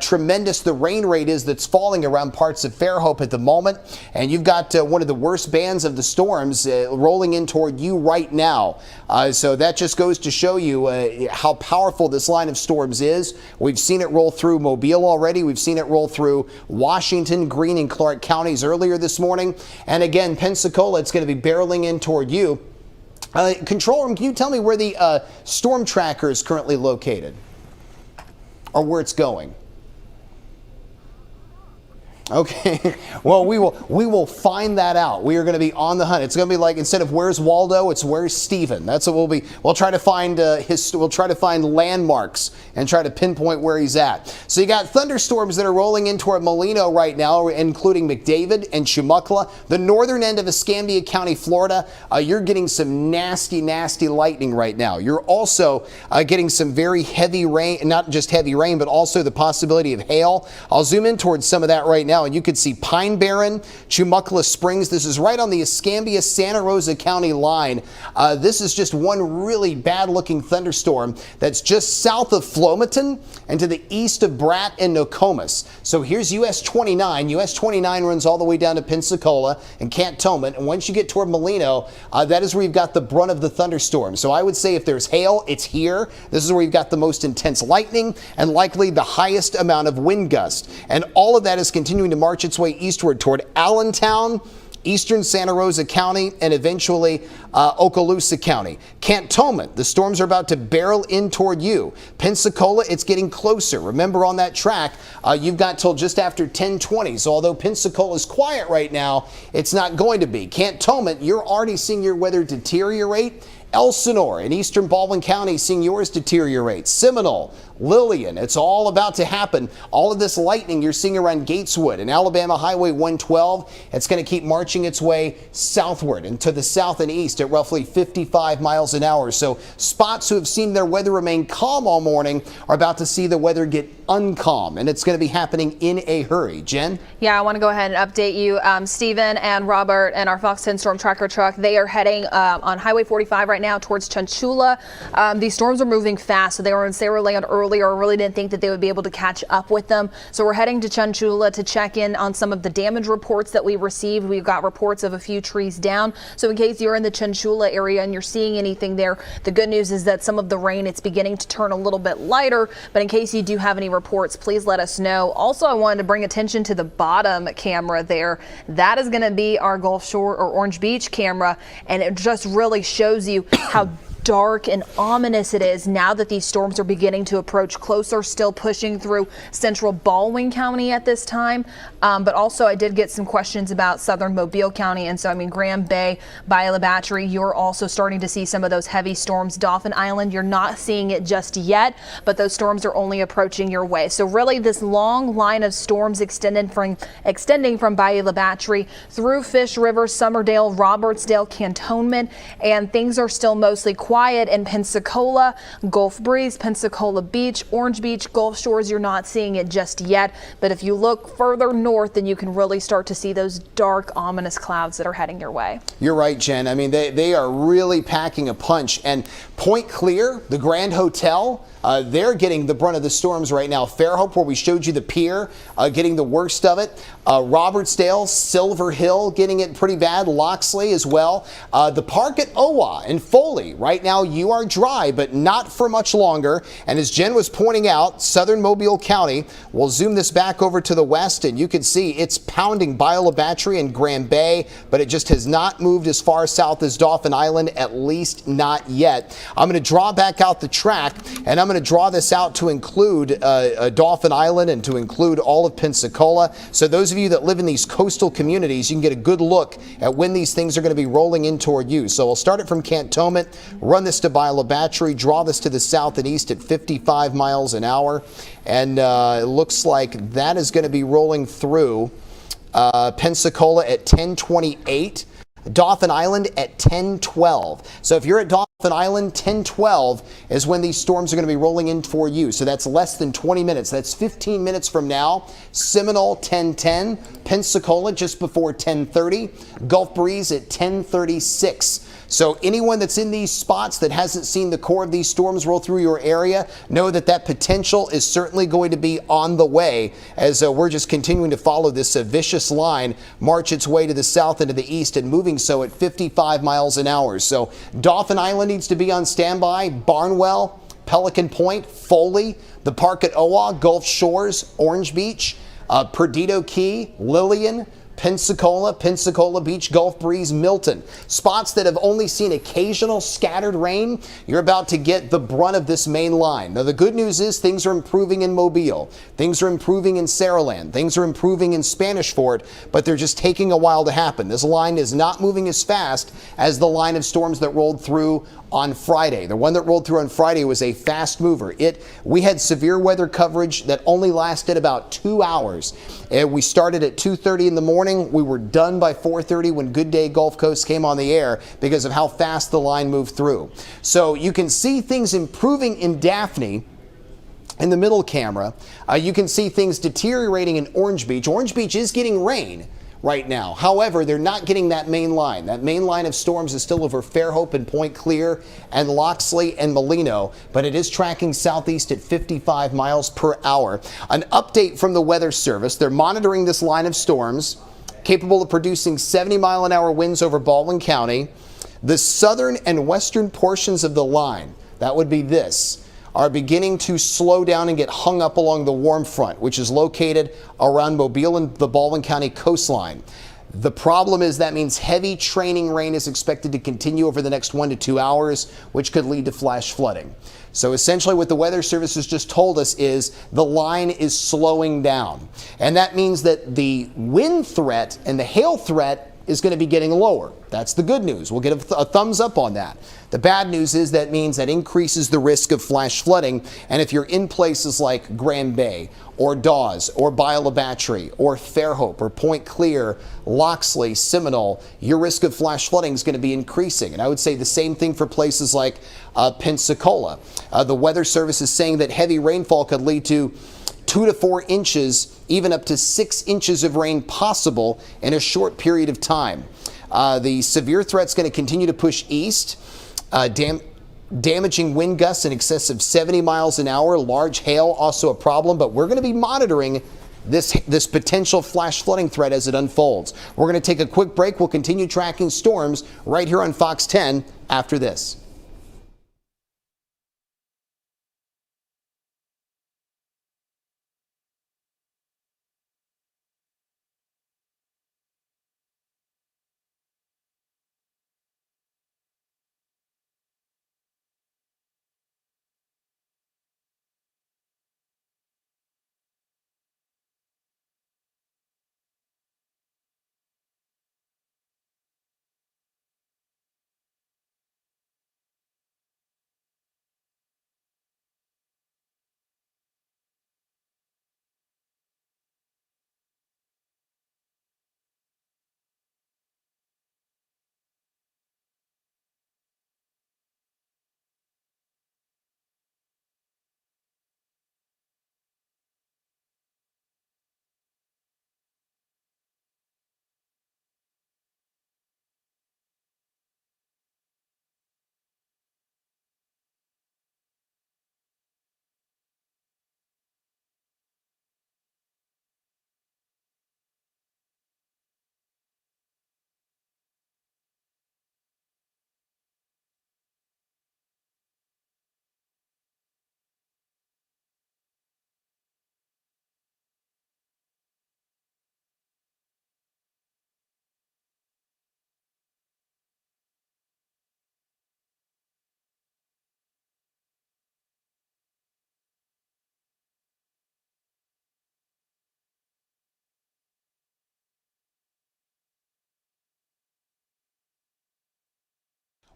tremendous the rain rate is that's falling around parts of Fairhope at the moment. And you've got one of the worst bands of the storms rolling in toward you right now. So that just goes to show you how powerful this line of storms is. We've seen it roll through Mobile already. We've seen it roll through Washington, Greene, and Clark counties earlier this morning. And again, Pensacola, it's going to be barreling in toward you. Control room, can you tell me where the storm tracker is currently located or where it's going? Okay, well, we will find that out. We are going to be on the hunt. It's going to be like, instead of where's Waldo, it's where's Stephen. That's what we'll be. We'll try to find we'll try to find landmarks and try to pinpoint where he's at. So you got thunderstorms that are rolling in toward Molino right now, including McDavid and Chumuckla. The northern end of Escambia County, Florida, you're getting some nasty, nasty lightning right now. You're also getting some very heavy rain, not just heavy rain, but also the possibility of hail. I'll zoom in towards some of that right now. And you can see Pine Barren, Chumuckla Springs. This is right on the Escambia Santa Rosa County line. This is just one really bad looking thunderstorm that's just south of Flomaton and to the east of Bratt and Nokomis. So here's US 29. US 29 runs all the way down to Pensacola and Cantonment. And once you get toward Molino, that is where you've got the brunt of the thunderstorm. So I would say if there's hail, it's here. This is where you've got the most intense lightning and likely the highest amount of wind gust. And all of that is continuing to march its way eastward toward Allentown, eastern Santa Rosa County, and eventually Okaloosa County. Cantonment, the storms are about to barrel in toward you. Pensacola, it's getting closer. Remember on that track, you've got till just after 10:20. So although Pensacola is quiet right now, it's not going to be. Cantonment, you're already seeing your weather deteriorate. Elsinore in eastern Baldwin County seeing yours deteriorate. Seminole, Lillian, it's all about to happen. All of this lightning you're seeing around Gateswood and Alabama Highway 112, it's going to keep marching its way southward and to the south and east at roughly 55 miles an hour. So spots who have seen their weather remain calm all morning are about to see the weather get uncalm, and it's going to be happening in a hurry. Jen? Yeah, I want to go ahead and update you. Stephen and Robert and our Fox 10 storm tracker truck, they are heading on Highway 45 right now towards Chunchula. These storms are moving fast, so they were in Saraland earlier. Really didn't think that they would be able to catch up with them. So we're heading to Chunchula to check in on some of the damage reports that we received. We've got reports of a few trees down. So in case you're in the Chunchula area and you're seeing anything there, the good news is that some of the rain, it's beginning to turn a little bit lighter. But in case you do have any reports, please let us know. Also, I wanted to bring attention to the bottom camera there. That is going to be our Gulf Shore or Orange Beach camera, and it just really shows you how dark and ominous it is now that these storms are beginning to approach closer, still pushing through central Baldwin County at this time. But also I did get some questions about southern Mobile County. And so, I mean, Graham Bay, Biola Battery, you're also starting to see some of those heavy storms. Dauphin Island, you're not seeing it just yet, but those storms are only approaching your way. So really this long line of storms extending from Biola Battery through Fish River, Summerdale, Robertsdale, Cantonment, and things are still mostly quiet in Pensacola, Gulf Breeze, Pensacola Beach, Orange Beach, Gulf Shores. You're not seeing it just yet, but if you look further north, then you can really start to see those dark, ominous clouds that are heading your way. You're right, Jen. I mean, they are really packing a punch. And Point Clear, the Grand Hotel, they're getting the brunt of the storms right now. Fairhope, where we showed you the pier, getting the worst of it. Robertsdale, Silver Hill getting it pretty bad. Loxley as well. The park at Owa and Foley. Right now you are dry, but not for much longer. And as Jen was pointing out, southern Mobile County, we'll zoom this back over to the west, and you can see it's pounding Biola Battery and Grand Bay, but it just has not moved as far south as Dauphin Island, at least not yet. I'm going to draw back out the track, and I'm going to draw this out to include Dauphin Island and to include all of Pensacola. So those of you that live in these coastal communities, you can get a good look at when these things are going to be rolling in toward you. So we'll start it from Cantonment, run this to Biola Battery, draw this to the south and east at 55 miles an hour. And it looks like that is going to be rolling through Pensacola at 10:28. Dauphin Island at 10:12. So if you're at Dauphin Island, 10:12 is when these storms are going to be rolling in for you. So that's less than 20 minutes. That's 15 minutes from now. Seminole 10:10. Pensacola just before 10:30. Gulf Breeze at 10:36. So anyone that's in these spots that hasn't seen the core of these storms roll through your area, know that that potential is certainly going to be on the way as we're just continuing to follow this vicious line march its way to the south and to the east, and moving so at 55 miles an hour. So Dauphin Island needs to be on standby. Barnwell, Pelican Point, Foley, the park at Owa, Gulf Shores, Orange Beach, Perdido Key, Lillian, Pensacola Beach, Gulf Breeze, Milton. Spots that have only seen occasional scattered rain, you're about to get the brunt of this main line. Now, the good news is things are improving in Mobile. Things are improving in Saraland. Things are improving in Spanish Fort, but they're just taking a while to happen. This line is not moving as fast as the line of storms that rolled through on Friday. The one that rolled through on Friday was a fast mover. We had severe weather coverage that only lasted about 2 hours. We started at 2:30 in the morning. We were done by 4:30 when Good Day Gulf Coast came on the air because of how fast the line moved through. So you can see things improving in Daphne. In the middle camera, you can see things deteriorating in Orange Beach. Orange Beach is getting rain right now. However, they're not getting that main line. That main line of storms is still over Fairhope and Point Clear and Loxley and Molino, but it is tracking southeast at 55 miles per hour. An update from the Weather Service. They're monitoring this line of storms, capable of producing 70-mile-an-hour winds over Baldwin County. The southern and western portions of the line, that would be this, are beginning to slow down and get hung up along the warm front, which is located around Mobile and the Baldwin County coastline. The problem is that means heavy training rain is expected to continue over the next 1 to 2 hours, which could lead to flash flooding. So essentially what the Weather Service has just told us is the line is slowing down. And that means that the wind threat and the hail threat is going to be getting lower. That's the good news. We'll get a thumbs up on that. The bad news is that means that increases the risk of flash flooding. And if you're in places like Grand Bay or Dawes or Biola Battery or Fairhope or Point Clear, Loxley, Seminole, your risk of flash flooding is going to be increasing. And I would say the same thing for places like Pensacola. The Weather Service is saying that heavy rainfall could lead to 2 to 4 inches, even up to 6 inches of rain possible in a short period of time. The severe threat's going to continue to push east, damaging wind gusts in excess of 70 miles an hour. Large hail also a problem, but we're going to be monitoring this potential flash flooding threat as it unfolds. We're going to take a quick break. We'll continue tracking storms right here on Fox 10 after this.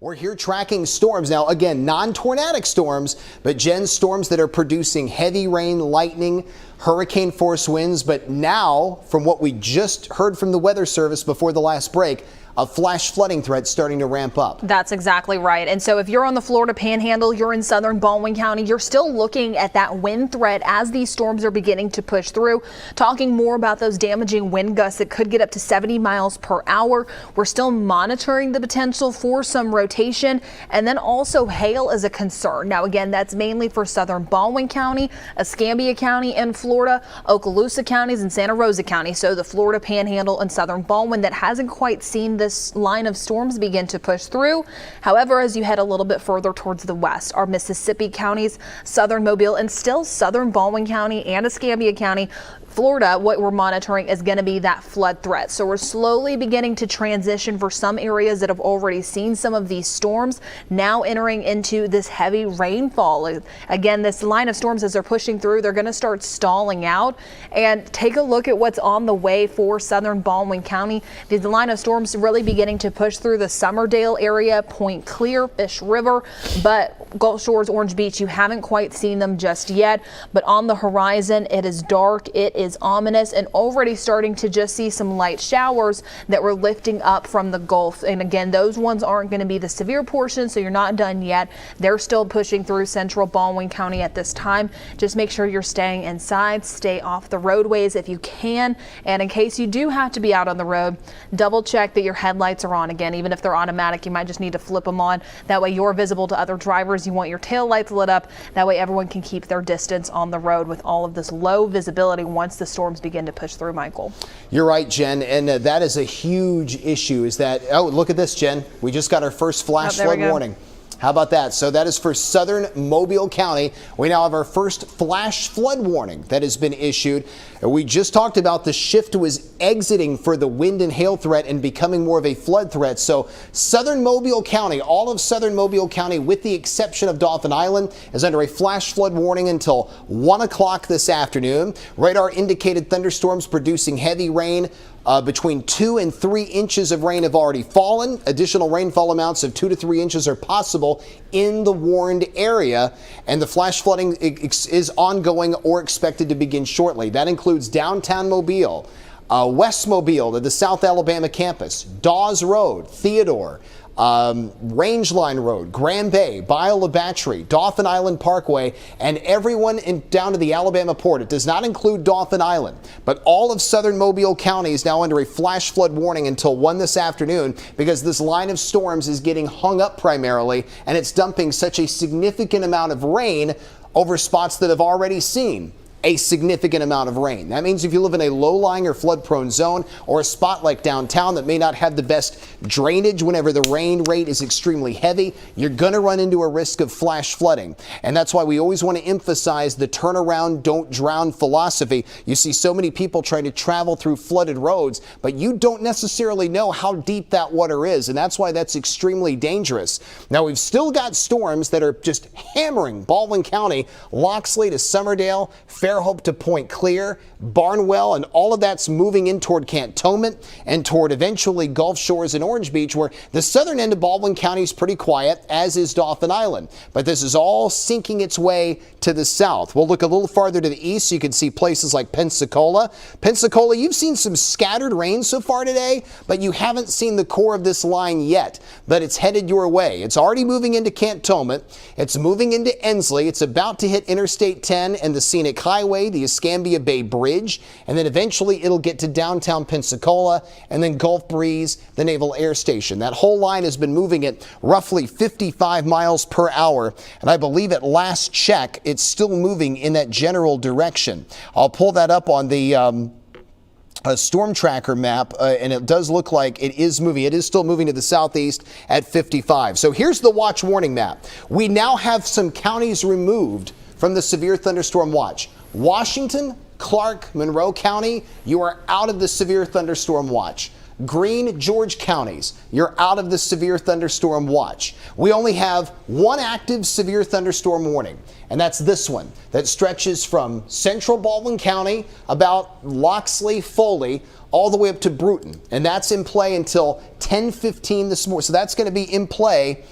We're here tracking storms. Now, again, non-tornadic storms, but Jen, storms that are producing heavy rain, lightning, hurricane force winds. But now, from what we just heard from the Weather Service before the last break, a flash flooding threat starting to ramp up. That's exactly right. And so if you're on the Florida Panhandle, you're in southern Baldwin County, you're still looking at that wind threat as these storms are beginning to push through. Talking more about those damaging wind gusts that could get up to 70 miles per hour. We're still monitoring the potential for some rotation, and then also hail is a concern. Now, again, that's mainly for southern Baldwin County, Escambia County in Florida, Okaloosa counties, and Santa Rosa County. So the Florida Panhandle and southern Baldwin that hasn't quite seen this line of storms begin to push through. However, as you head a little bit further towards the west, our Mississippi counties, southern Mobile, and still southern Baldwin County and Escambia County, Florida, what we're monitoring is going to be that flood threat. So we're slowly beginning to transition for some areas that have already seen some of these storms, now entering into this heavy rainfall. Again, this line of storms, as they're pushing through, they're going to start stalling out. And take a look at what's on the way for southern Baldwin County. The line of storms really beginning to push through the Summerdale area, Point Clear, Fish River, but Gulf Shores, Orange Beach, you haven't quite seen them just yet. But on the horizon, it is dark. It is ominous, and already starting to just see some light showers that were lifting up from the Gulf. And again, those ones aren't going to be the severe portion, so you're not done yet. They're still pushing through central Baldwin County at this time. Just make sure you're staying inside, stay off the roadways if you can, and in case you do have to be out on the road, double check that your headlights are on. Again, even if they're automatic, you might just need to flip them on. That way you're visible to other drivers. You want your tail lights lit up. That way everyone can keep their distance on the road with all of this low visibility once the storms begin to push through, Michael. You're right, Jen, and that is a huge issue. Is that, oh, look at this, Jen. We just got our first flash flood warning. How about that? So that is for southern Mobile County. We now have our first flash flood warning that has been issued. We just talked about the shift was exiting for the wind and hail threat and becoming more of a flood threat. So southern Mobile County, all of southern Mobile County, with the exception of Dauphin Island, is under a flash flood warning until 1 o'clock this afternoon. Radar indicated thunderstorms producing heavy rain. Between 2 and 3 inches of rain have already fallen. Additional rainfall amounts of 2 to 3 inches are possible in the warned area, and the flash flooding is ongoing or expected to begin shortly. That includes downtown Mobile, West Mobile to the South Alabama campus, Dawes Road, Theodore, Rangeline Road, Grand Bay, Biola Battery, Dauphin Island Parkway, and everyone down to the Alabama port. It does not include Dauphin Island, but all of southern Mobile County is now under a flash flood warning until 1 this afternoon because this line of storms is getting hung up primarily, and it's dumping such a significant amount of rain over spots that have already seen a significant amount of rain. That means if you live in a low-lying or flood-prone zone or a spot like downtown that may not have the best drainage whenever the rain rate is extremely heavy, you're going to run into a risk of flash flooding. And that's why we always want to emphasize the turnaround, don't drown philosophy. You see so many people trying to travel through flooded roads, but you don't necessarily know how deep that water is, and that's why that's extremely dangerous. Now, we've still got storms that are just hammering Baldwin County, Loxley to Summerdale, Fairhope to Point Clear, Barnwell, and all of that's moving in toward Cantonment and toward eventually Gulf Shores and Orange Beach, where the southern end of Baldwin County is pretty quiet, as is Dauphin Island. But this is all sinking its way to the south. We'll look a little farther to the east so you can see places like Pensacola. Pensacola, you've seen some scattered rain so far today, but you haven't seen the core of this line yet. But it's headed your way. It's already moving into Cantonment. It's moving into Ensley. It's about to hit Interstate 10 and the Scenic Highway, the Escambia Bay Bridge, and then eventually it'll get to downtown Pensacola and then Gulf Breeze, the Naval Air Station. That whole line has been moving at roughly 55 miles per hour, and I believe at last check, it's still moving in that general direction. I'll pull that up on the storm tracker map, and it does look like it is moving. It is still moving to the southeast at 55. So here's the watch warning map. We now have some counties removed from the severe thunderstorm watch. Washington, Clark, Monroe County, you are out of the severe thunderstorm watch. Greene, George counties, you're out of the severe thunderstorm watch. We only have one active severe thunderstorm warning, and that's this one that stretches from central Baldwin County, about Loxley, Foley, all the way up to Bruton, and that's in play until 10:15 this morning. So that's going to be in play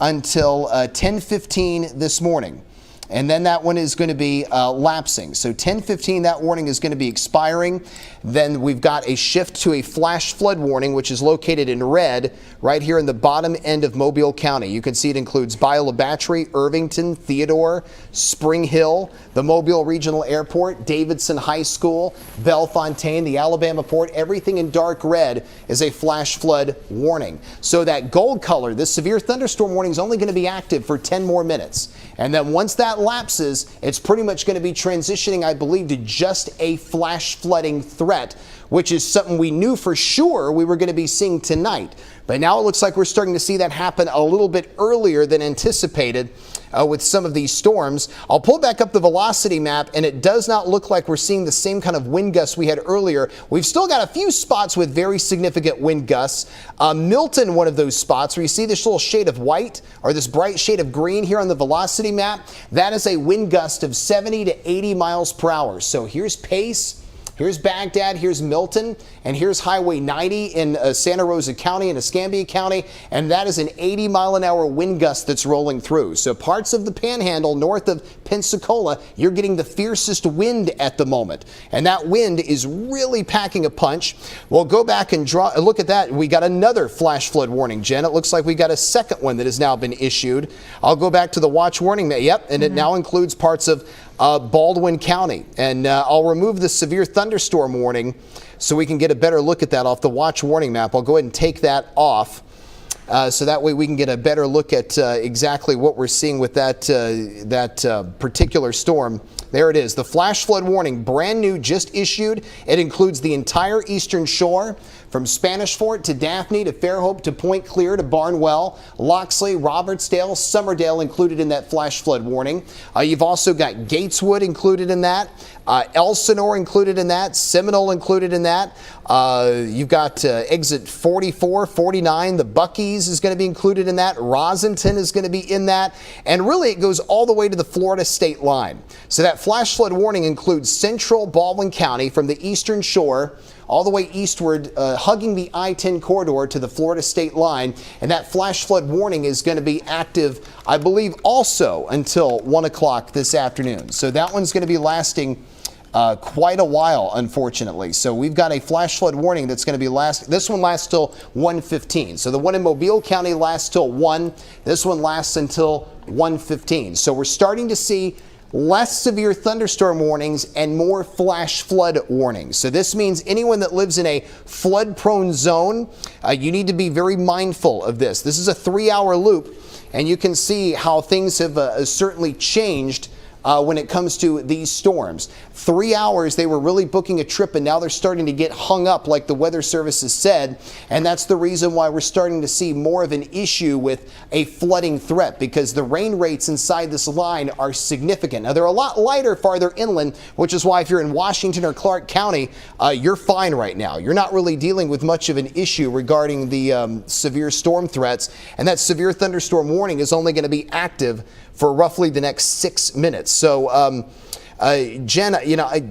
until 10:15 this morning. And then that one is going to be lapsing. So 10:15, that warning is going to be expiring. Then we've got a shift to a flash flood warning, which is located in red right here in the bottom end of Mobile County. You can see it includes Biola Battery, Irvington, Theodore, Spring Hill, the Mobile Regional Airport, Davidson High School, Bellefontaine, the Alabama Port. Everything in dark red is a flash flood warning. So that gold color, this severe thunderstorm warning, is only going to be active for 10 more minutes. And then once that lapses, it's pretty much going to be transitioning, I believe, to just a flash flooding threat, which is something we knew for sure we were going to be seeing tonight. But now it looks like we're starting to see that happen a little bit earlier than anticipated with some of these storms. I'll pull back up the velocity map, and it does not look like we're seeing the same kind of wind gusts we had earlier. We've still got a few spots with very significant wind gusts. Milton, one of those spots where you see this little shade of white or this bright shade of green here on the velocity map, that is a wind gust of 70 to 80 miles per hour. So here's Pace. Here's Baghdad, here's Milton, and here's Highway 90 in Santa Rosa County and Escambia County, and that is an 80-mile-an-hour wind gust that's rolling through. So parts of the Panhandle north of Pensacola, you're getting the fiercest wind at the moment, and that wind is really packing a punch. We'll go back and look at that. We got another flash flood warning, Jen. It looks like we got a second one that has now been issued. I'll go back to the watch warning. Yep, and it now includes parts of Baldwin County, and I'll remove the severe thunderstorm warning so we can get a better look at that off the watch warning map. I'll go ahead and take that off so that way we can get a better look at exactly what we're seeing with that particular storm. There it is, the flash flood warning, brand new, just issued. It includes the entire eastern shore, from Spanish Fort to Daphne to Fairhope to Point Clear to Barnwell, Loxley, Robertsdale, Summerdale included in that flash flood warning. You've also got Gateswood included in that, Elsinore included in that, Seminole included in that. You've got exit 44, 49, the Buc-ee's is going to be included in that, Rosenton is going to be in that, and really it goes all the way to the Florida state line. So that flash flood warning includes central Baldwin County from the eastern shore all the way eastward, hugging the I-10 corridor to the Florida state line. And that flash flood warning is going to be active, I believe, also until 1 o'clock this afternoon. So that one's going to be lasting quite a while, unfortunately. So we've got a flash flood warning that's going to be this one lasts till 1:15. So the one in Mobile County lasts till 1. This one lasts until 1:15. So we're starting to see less severe thunderstorm warnings and more flash flood warnings. So this means anyone that lives in a flood prone zone, you need to be very mindful of this. This is a 3-hour loop, and you can see how things have certainly changed when it comes to these storms. 3 hours, they were really booking a trip, and now they're starting to get hung up, like the Weather Service has said. And that's the reason why we're starting to see more of an issue with a flooding threat, because the rain rates inside this line are significant. Now, they're a lot lighter farther inland, which is why if you're in Washington or Clark County, you're fine right now. You're not really dealing with much of an issue regarding the severe storm threats. And that severe thunderstorm warning is only going to be active for roughly the next 6 minutes. So, Jen,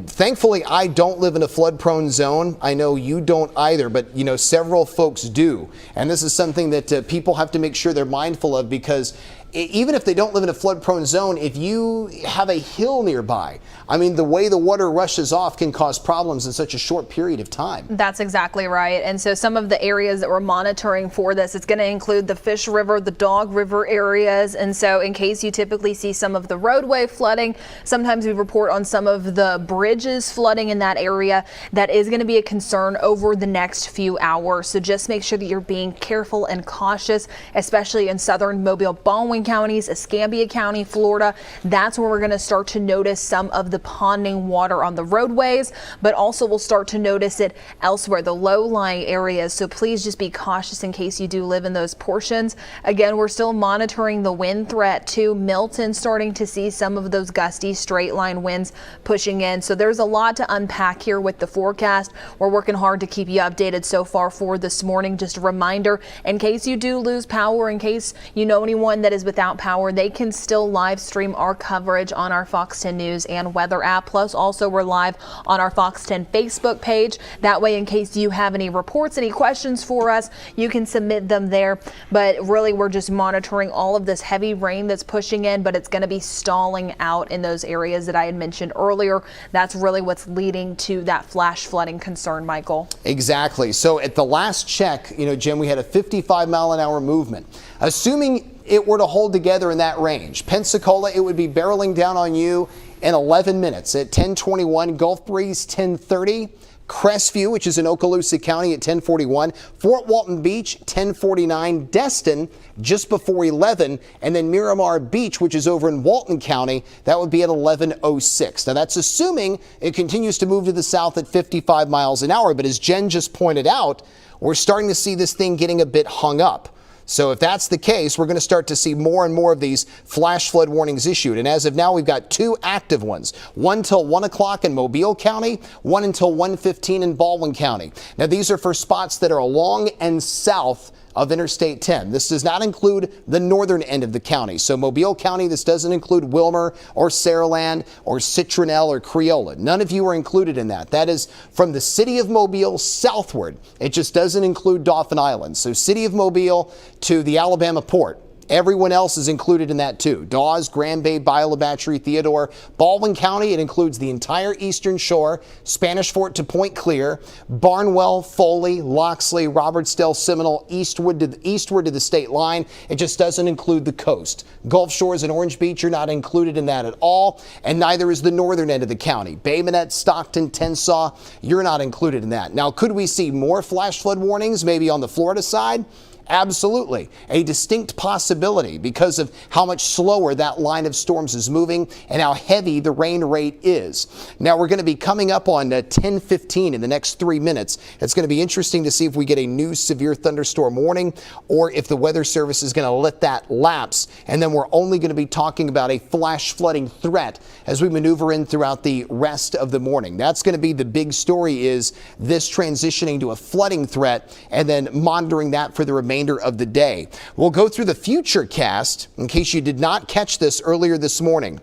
thankfully I don't live in a flood-prone zone. I know you don't either, but, several folks do. And this is something that people have to make sure they're mindful of, because even if they don't live in a flood-prone zone, if you have a hill nearby, the way the water rushes off can cause problems in such a short period of time. That's exactly right. And so some of the areas that we're monitoring for this, it's going to include the Fish River, the Dog River areas. And so in case you typically see some of the roadway flooding, sometimes we report on some of the bridges flooding in that area. That is going to be a concern over the next few hours. So just make sure that you're being careful and cautious, especially in southern Mobile, Baldwin counties, Escambia County, Florida. That's where we're going to start to notice some of the ponding water on the roadways, but also we'll start to notice it elsewhere, the low-lying areas. So please just be cautious in case you do live in those portions. Again, we're still monitoring the wind threat too. Milton starting to see some of those gusty straight line winds pushing in. So there's a lot to unpack here with the forecast. We're working hard to keep you updated so far for this morning. Just a reminder, in case you do lose power, in case you know anyone that is without power, they can still live stream our coverage on our Fox 10 News and Weather app. Plus, also we're live on our Fox 10 Facebook page. That way, in case you have any reports, any questions for us, you can submit them there. But really, we're just monitoring all of this heavy rain that's pushing in, but it's going to be stalling out in those areas that I had mentioned earlier. That's really what's leading to that flash flooding concern, Michael. Exactly. So at the last check, Jim, we had a 55-mile-an-hour movement. Assuming it were to hold together in that range, Pensacola, it would be barreling down on you in 11 minutes at 10:21, Gulf Breeze 10:30, Crestview, which is in Okaloosa County, at 10:41, Fort Walton Beach 10:49, Destin just before 11, and then Miramar Beach, which is over in Walton County, that would be at 11:06. Now that's assuming it continues to move to the south at 55 miles an hour, but as Jen just pointed out, we're starting to see this thing getting a bit hung up. So if that's the case, we're going to start to see more and more of these flash flood warnings issued. And as of now, we've got 2 active ones, one till 1 o'clock in Mobile County, one until 1:15 in Baldwin County. Now, these are for spots that are along and south of Interstate 10. This does not include the northern end of the county. So Mobile County, this doesn't include Wilmer or Saraland or Citronelle or Creola. None of you are included in that. That is from the city of Mobile southward. It just doesn't include Dauphin Island. So city of Mobile to the Alabama port. Everyone else is included in that too. Dawes, Grand Bay, Biola Battery, Theodore, Baldwin County. It includes the entire eastern shore, Spanish Fort to Point Clear, Barnwell, Foley, Loxley, Robertsdale, Seminole, eastward to the state line. It just doesn't include the coast. Gulf Shores and Orange Beach are not included in that at all, and neither is the northern end of the county. Bay Minette, Stockton, Tensas, you're not included in that. Now, could we see more flash flood warnings maybe on the Florida side? Absolutely. A distinct possibility because of how much slower that line of storms is moving and how heavy the rain rate is. Now, we're going to be coming up on 10:15 in the next 3 minutes. It's going to be interesting to see if we get a new severe thunderstorm warning or if the Weather Service is going to let that lapse. And then we're only going to be talking about a flash flooding threat as we maneuver in throughout the rest of the morning. That's going to be the big story, is this transitioning to a flooding threat and then monitoring that for the remainder of the day. We'll go through the future cast in case you did not catch this earlier this morning.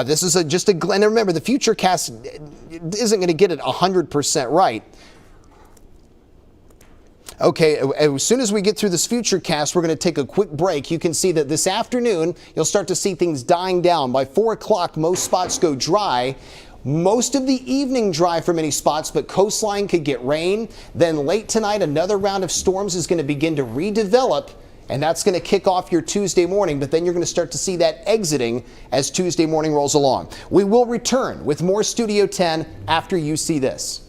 This is just a and remember, the future cast isn't going to get it 100% right. Okay, as soon as we get through this future cast, we're going to take a quick break. You can see that this afternoon, you'll start to see things dying down. By 4 o'clock, most spots go dry. Most of the evening dry for many spots, but coastline could get rain. Then late tonight, another round of storms is going to begin to redevelop, and that's going to kick off your Tuesday morning, but then you're going to start to see that exiting as Tuesday morning rolls along. We will return with more Studio 10 after you see this.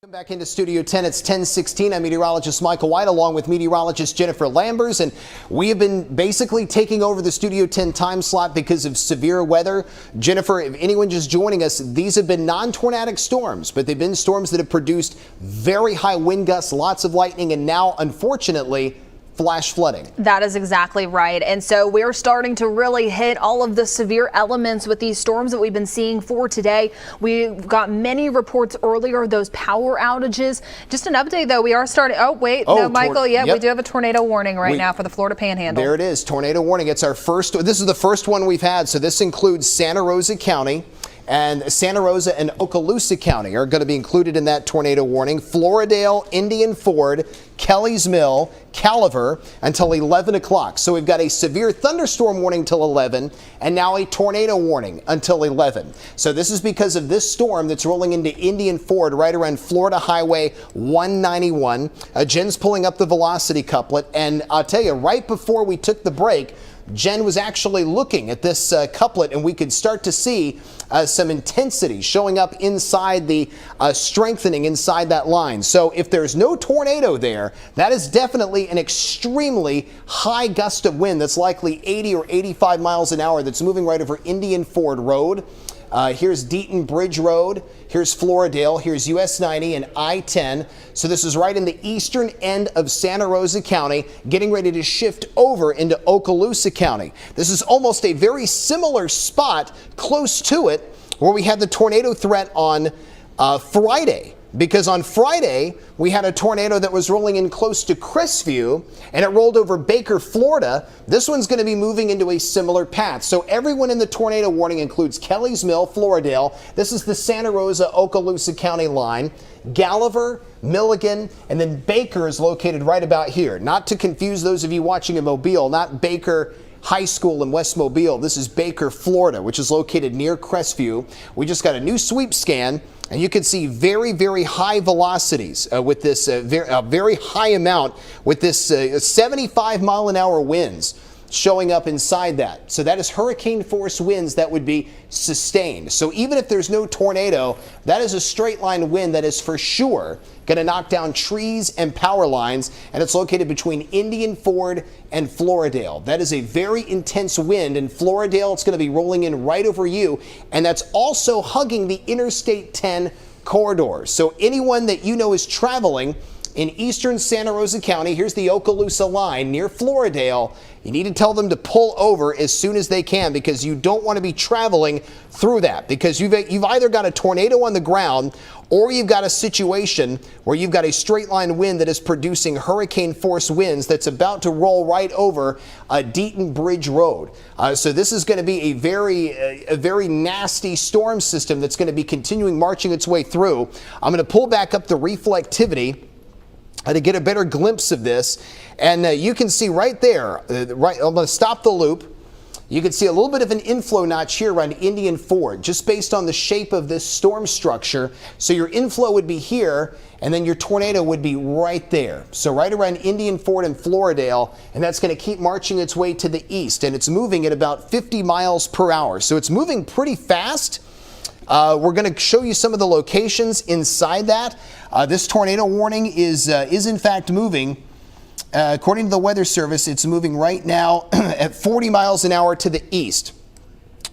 Welcome back into Studio 10. It's 10:16. I'm meteorologist Michael White along with meteorologist Jennifer Lambers, and we have been basically taking over the Studio 10 time slot because of severe weather. Jennifer, if anyone just joining us, these have been non-tornadic storms, but they've been storms that have produced very high wind gusts, lots of lightning, and now, unfortunately, flash flooding. That is exactly right. And so we're starting to really hit all of the severe elements with these storms that we've been seeing for today. We've got many reports earlier of those power outages. Just an update though, we are starting. Oh, wait, no, Michael, yep, we do have a tornado warning right now for the Florida Panhandle. There it is, tornado warning. It's our first, this is the first one we've had. So this includes Santa Rosa County. And Santa Rosa and Okaloosa County are going to be included in that tornado warning. Floridale, Indian Ford, Kelly's Mill, Calaver until 11 o'clock. So we've got a severe thunderstorm warning till 11 and now a tornado warning until 11. So this is because of this storm that's rolling into Indian Ford right around Florida Highway 191. Jen's pulling up the velocity couplet. And I'll tell you, right before we took the break, Jen was actually looking at this couplet, and we could start to see some intensity showing up inside the strengthening inside that line. So if there's no tornado there, that is definitely an extremely high gust of wind that's likely 80 or 85 miles an hour that's moving right over Indian Ford Road. Here's Deaton Bridge Road. Here's Floridale. Here's US 90 and I-10. So this is right in the eastern end of Santa Rosa County, getting ready to shift over into Okaloosa County. This is almost a very similar spot close to it where we had the tornado threat on Friday. Because on Friday, we had a tornado that was rolling in close to Crestview, and it rolled over Baker, Florida. This one's going to be moving into a similar path. So everyone in the tornado warning includes Kelly's Mill, Floridale. This is the Santa Rosa, Okaloosa County line. Galliver, Milligan, and then Baker is located right about here. Not to confuse those of you watching in Mobile, not Baker High School in West Mobile. This is Baker, Florida, which is located near Crestview. We just got a new sweep scan, and you can see very, very high velocities with this very high amount with this 75 mile an hour winds showing up inside that. So that is hurricane force winds that would be sustained. So even if there's no tornado, that is a straight line wind that is for sure going to knock down trees and power lines, and it's located between Indian Ford and Floridale. That is a very intense wind. In Floridale, it's going to be rolling in right over you, and that's also hugging the Interstate 10 corridor. So anyone that you know is traveling in eastern Santa Rosa County, here's the Okaloosa line near Floridale. You need to tell them to pull over as soon as they can, because you don't want to be traveling through that, because you've either got a tornado on the ground or you've got a situation where you've got a straight line wind that is producing hurricane force winds that's about to roll right over Deaton Bridge Road. So this is going to be a very nasty storm system that's going to be continuing marching its way through. I'm going to pull back up the reflectivity to get a better glimpse of this, and you can see right there, I'm going to stop the loop. You can see a little bit of an inflow notch here around Indian Ford, just based on the shape of this storm structure. So your inflow would be here, and then your tornado would be right there. So right around Indian Ford and Floridale, and that's going to keep marching its way to the east, and it's moving at about 50 miles per hour. So it's moving pretty fast. We're going to show you some of the locations inside that. This tornado warning is in fact moving. According to the Weather Service, it's moving right now at 40 miles an hour to the east.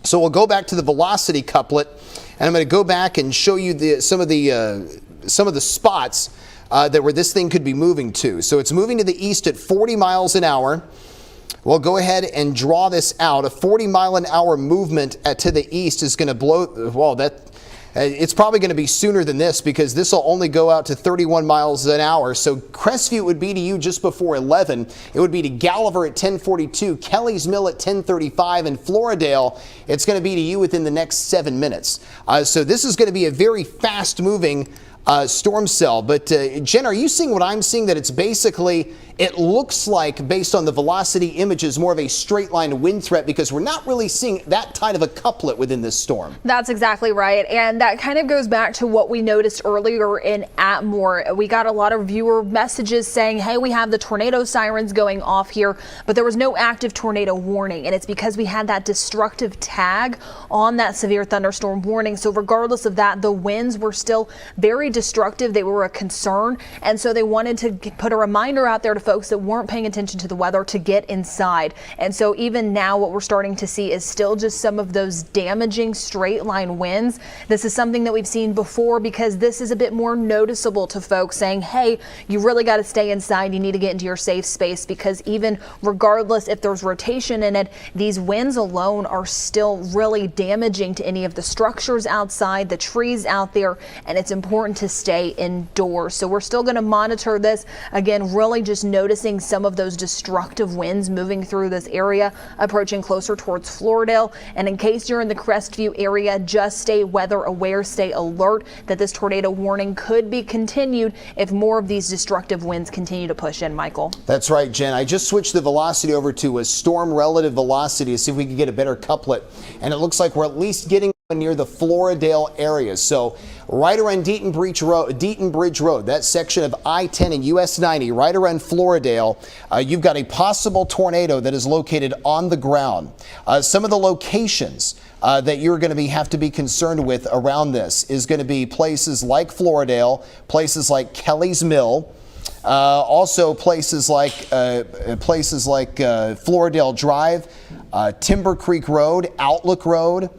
So we'll go back to the velocity couplet, and I'm going to go back and show you some of the spots where this thing could be moving to. So it's moving to the east at 40 miles an hour. We'll go ahead and draw this out. A 40 mile an hour movement to the east is going to blow, well, it's probably going to be sooner than this, because this will only go out to 31 miles an hour. So Crestview would be to you just before 11. It would be to Galliver at 10:42, Kelly's Mill at 10:35, and Floridale, it's going to be to you within the next 7 minutes. So this is going to be a very fast moving storm cell. But Jen, are you seeing what I'm seeing? That it's basically, it looks like, based on the velocity images, more of a straight line wind threat, because we're not really seeing that tight of a couplet within this storm. That's exactly right. And that kind of goes back to what we noticed earlier in Atmore. We got a lot of viewer messages saying, hey, we have the tornado sirens going off here, but there was no active tornado warning. And it's because we had that destructive tag on that severe thunderstorm warning. So regardless of that, the winds were still very destructive. They were a concern. And so they wanted to put a reminder out there to folks that weren't paying attention to the weather to get inside. And so even now what we're starting to see is still just some of those damaging straight line winds. This is something that we've seen before, because this is a bit more noticeable to folks, saying, hey, you really got to stay inside. You need to get into your safe space, because even regardless if there's rotation in it, these winds alone are still really damaging to any of the structures outside, the trees out there, and it's important to stay indoors. So we're still going to monitor this. Again, really just noticing some of those destructive winds moving through this area, approaching closer towards Floridale. And in case you're in the Crestview area, just stay weather aware, stay alert that this tornado warning could be continued if more of these destructive winds continue to push in, Michael. That's right, Jen. I just switched the velocity over to a storm relative velocity to see if we can get a better couplet. And it looks like we're at least getting near the Floridale area. So right around Deaton Bridge Road, that section of I-10 and US 90, right around Floridale, you've got a possible tornado that is located on the ground. Some of the locations that you're going to have to be concerned with around this is going to be places like Floridale, places like Kelly's Mill, also places like Floridale Drive, Timber Creek Road, Outlook Road.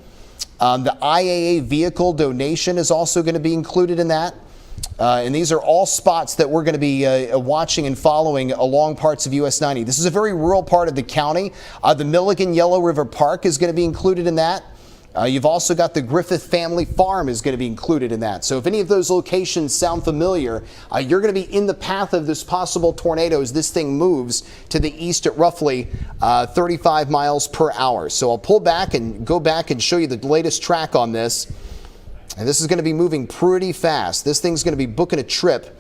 The IAA vehicle donation is also going to be included in that. And these are all spots that we're going to be watching and following along parts of US 90. This is a very rural part of the county. The Milligan Yellow River Park is going to be included in that. You've also got the Griffith Family Farm is going to be included in that. So if any of those locations sound familiar, you're going to be in the path of this possible tornado as this thing moves to the east at roughly 35 miles per hour. So I'll pull back and go back and show you the latest track on this. And this is going to be moving pretty fast. This thing's going to be booking a trip.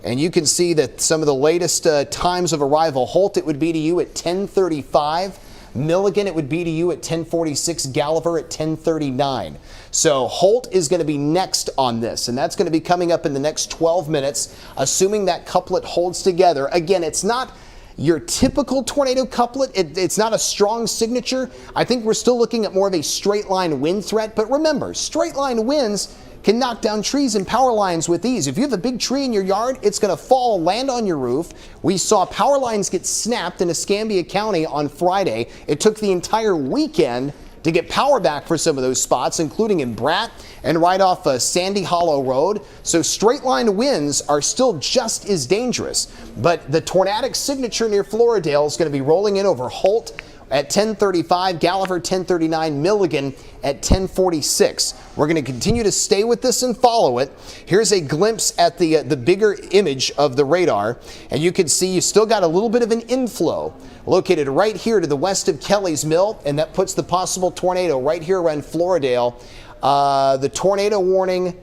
And you can see that some of the latest times of arrival. Holt, it would be to you at 10:35. Milligan, it would be to you at 10:46. Gallagher at 10:39. So Holt is going to be next on this, and that's going to be coming up in the next 12 minutes, assuming that couplet holds together. Again, it's not your typical tornado couplet. It's not a strong signature. I think we're still looking at more of a straight line wind threat. But remember, straight line winds can knock down trees and power lines with ease. If you have a big tree in your yard, it's going to fall, land on your roof. We saw power lines get snapped in Escambia County on Friday. It took the entire weekend to get power back for some of those spots, including in Bratt and right off Sandy Hollow Road. So straight line winds are still just as dangerous. But the tornadic signature near Floridale is going to be rolling in over Holt at 10:35, Gallagher 10:39, Milligan at 10:46. We're going to continue to stay with this and follow it. Here's a glimpse at the bigger image of the radar, and you can see you still got a little bit of an inflow located right here to the west of Kelly's Mill, and that puts the possible tornado right here around Floridale. The tornado warning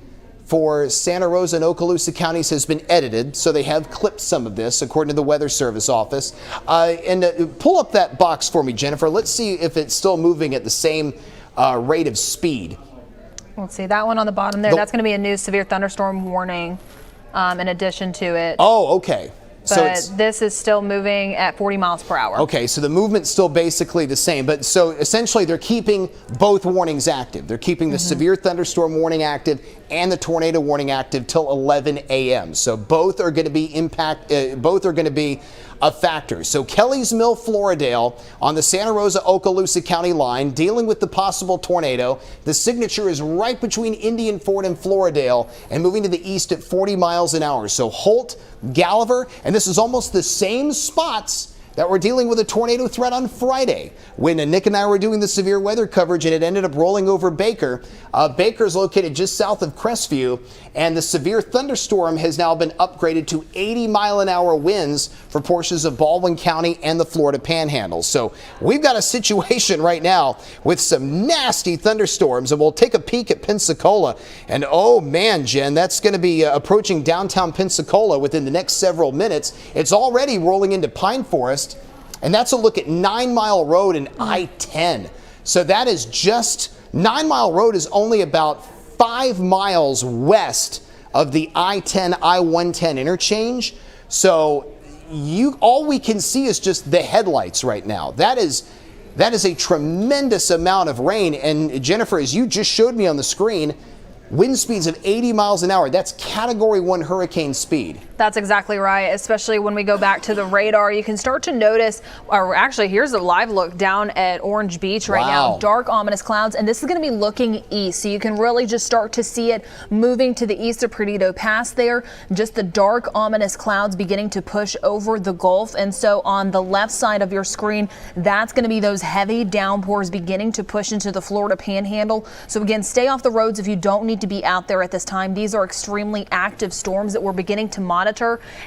for Santa Rosa and Okaloosa counties has been edited, so they have clipped some of this, according to the Weather Service office. Pull up that box for me, Jennifer. Let's see if it's still moving at the same rate of speed. Let's see, that one on the bottom there, that's going to be a new severe thunderstorm warning in addition to it. Oh, okay. But this is still moving at 40 miles per hour. Okay, so the movement's still basically the same. But so essentially they're keeping both warnings active. They're keeping the severe thunderstorm warning active and the tornado warning active till 11 a.m. So both are going to be a factor. So Kelly's Mill, Floridale on the Santa Rosa Okaloosa County line dealing with the possible tornado. The signature is right between Indian Ford and Floridale and moving to the east at 40 miles an hour. So Holt, Gallagher, and this is almost the same spots that were dealing with a tornado threat on Friday when Nick and I were doing the severe weather coverage, and it ended up rolling over Baker. Baker is located just south of Crestview, and the severe thunderstorm has now been upgraded to 80-mile-an-hour winds for portions of Baldwin County and the Florida Panhandle. So we've got a situation right now with some nasty thunderstorms, and we'll take a peek at Pensacola. And oh man, Jen, that's going to be approaching downtown Pensacola within the next several minutes. It's already rolling into Pine Forest. And that's a look at 9 Mile Road and I-10. So that is just 9 Mile Road is only about 5 miles west of the I-10, I-110 interchange. So all we can see is just the headlights right now. That is a tremendous amount of rain. And Jennifer, as you just showed me on the screen, wind speeds of 80 miles an hour. That's Category 1 hurricane speed. That's exactly right, especially when we go back to the radar. You can start to notice, or actually here's a live look down at Orange Beach right now. Dark, ominous clouds, and this is going to be looking east. So you can really just start to see it moving to the east of Perdido Pass there. Just the dark, ominous clouds beginning to push over the Gulf. And so on the left side of your screen, that's going to be those heavy downpours beginning to push into the Florida Panhandle. So again, stay off the roads if you don't need to be out there at this time. These are extremely active storms that we're beginning to monitor.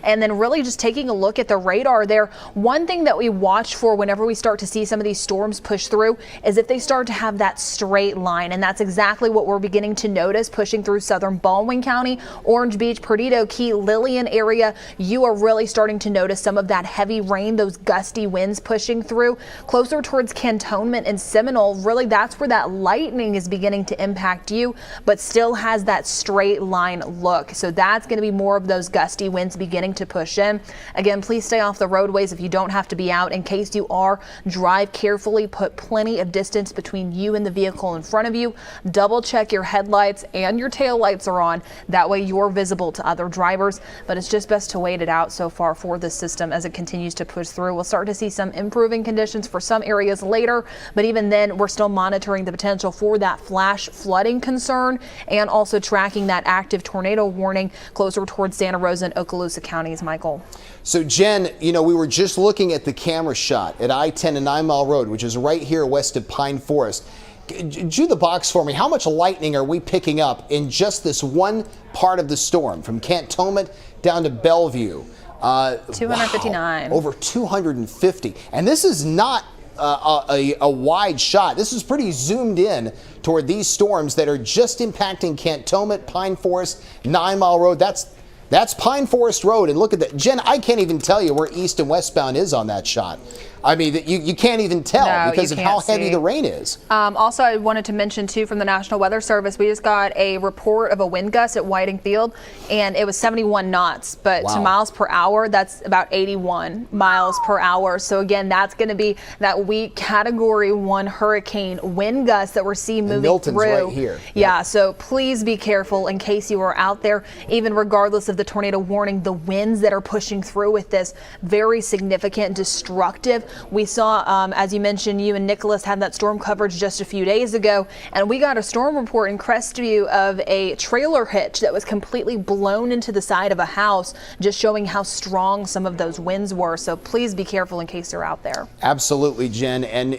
And then really just taking a look at the radar there. One thing that we watch for whenever we start to see some of these storms push through is if they start to have that straight line. And that's exactly what we're beginning to notice pushing through southern Baldwin County, Orange Beach, Perdido Key, Lillian area. You are really starting to notice some of that heavy rain, those gusty winds pushing through closer towards Cantonment and Seminole. Really, that's where that lightning is beginning to impact you, but still has that straight line look. So that's going to be more of those gusty winds beginning to push in. Again, please stay off the roadways if you don't have to be out. In case you are, drive carefully, put plenty of distance between you and the vehicle in front of you. Double check your headlights and your tail lights are on. That way you're visible to other drivers, but it's just best to wait it out so far for this system as it continues to push through. We'll start to see some improving conditions for some areas later, but even then we're still monitoring the potential for that flash flooding concern and also tracking that active tornado warning closer towards Santa Rosa and Okaloosa counties. Michael. So Jen, you know, we were just looking at the camera shot at I-10 and 9 Mile Road, which is right here west of Pine Forest. Do the box for me. How much lightning are we picking up in just this one part of the storm, from Cantonment down to Bellevue? 259. Wow, over 250. And this is not a wide shot. This is pretty zoomed in toward these storms that are just impacting Cantonment, Pine Forest, 9 Mile Road. That's Pine Forest Road, and look at that. Jen, I can't even tell you where east and westbound is on that shot. I mean, you can't even tell because of how heavy the rain is. Also, I wanted to mention, too, from the National Weather Service, we just got a report of a wind gust at Whiting Field, and it was 71 knots. But to miles per hour, that's about 81 miles per hour. So, again, that's going to be that weak Category 1 hurricane wind gust that we're seeing moving Milton's through. Right here. Yeah, so please be careful in case you are out there, even regardless of the tornado warning. The winds that are pushing through with this very significant, destructive. We saw, as you mentioned, you and Nicholas had that storm coverage just a few days ago, and we got a storm report in Crestview of a trailer hitch that was completely blown into the side of a house, just showing how strong some of those winds were. So please be careful in case you're out there. Absolutely, Jen. And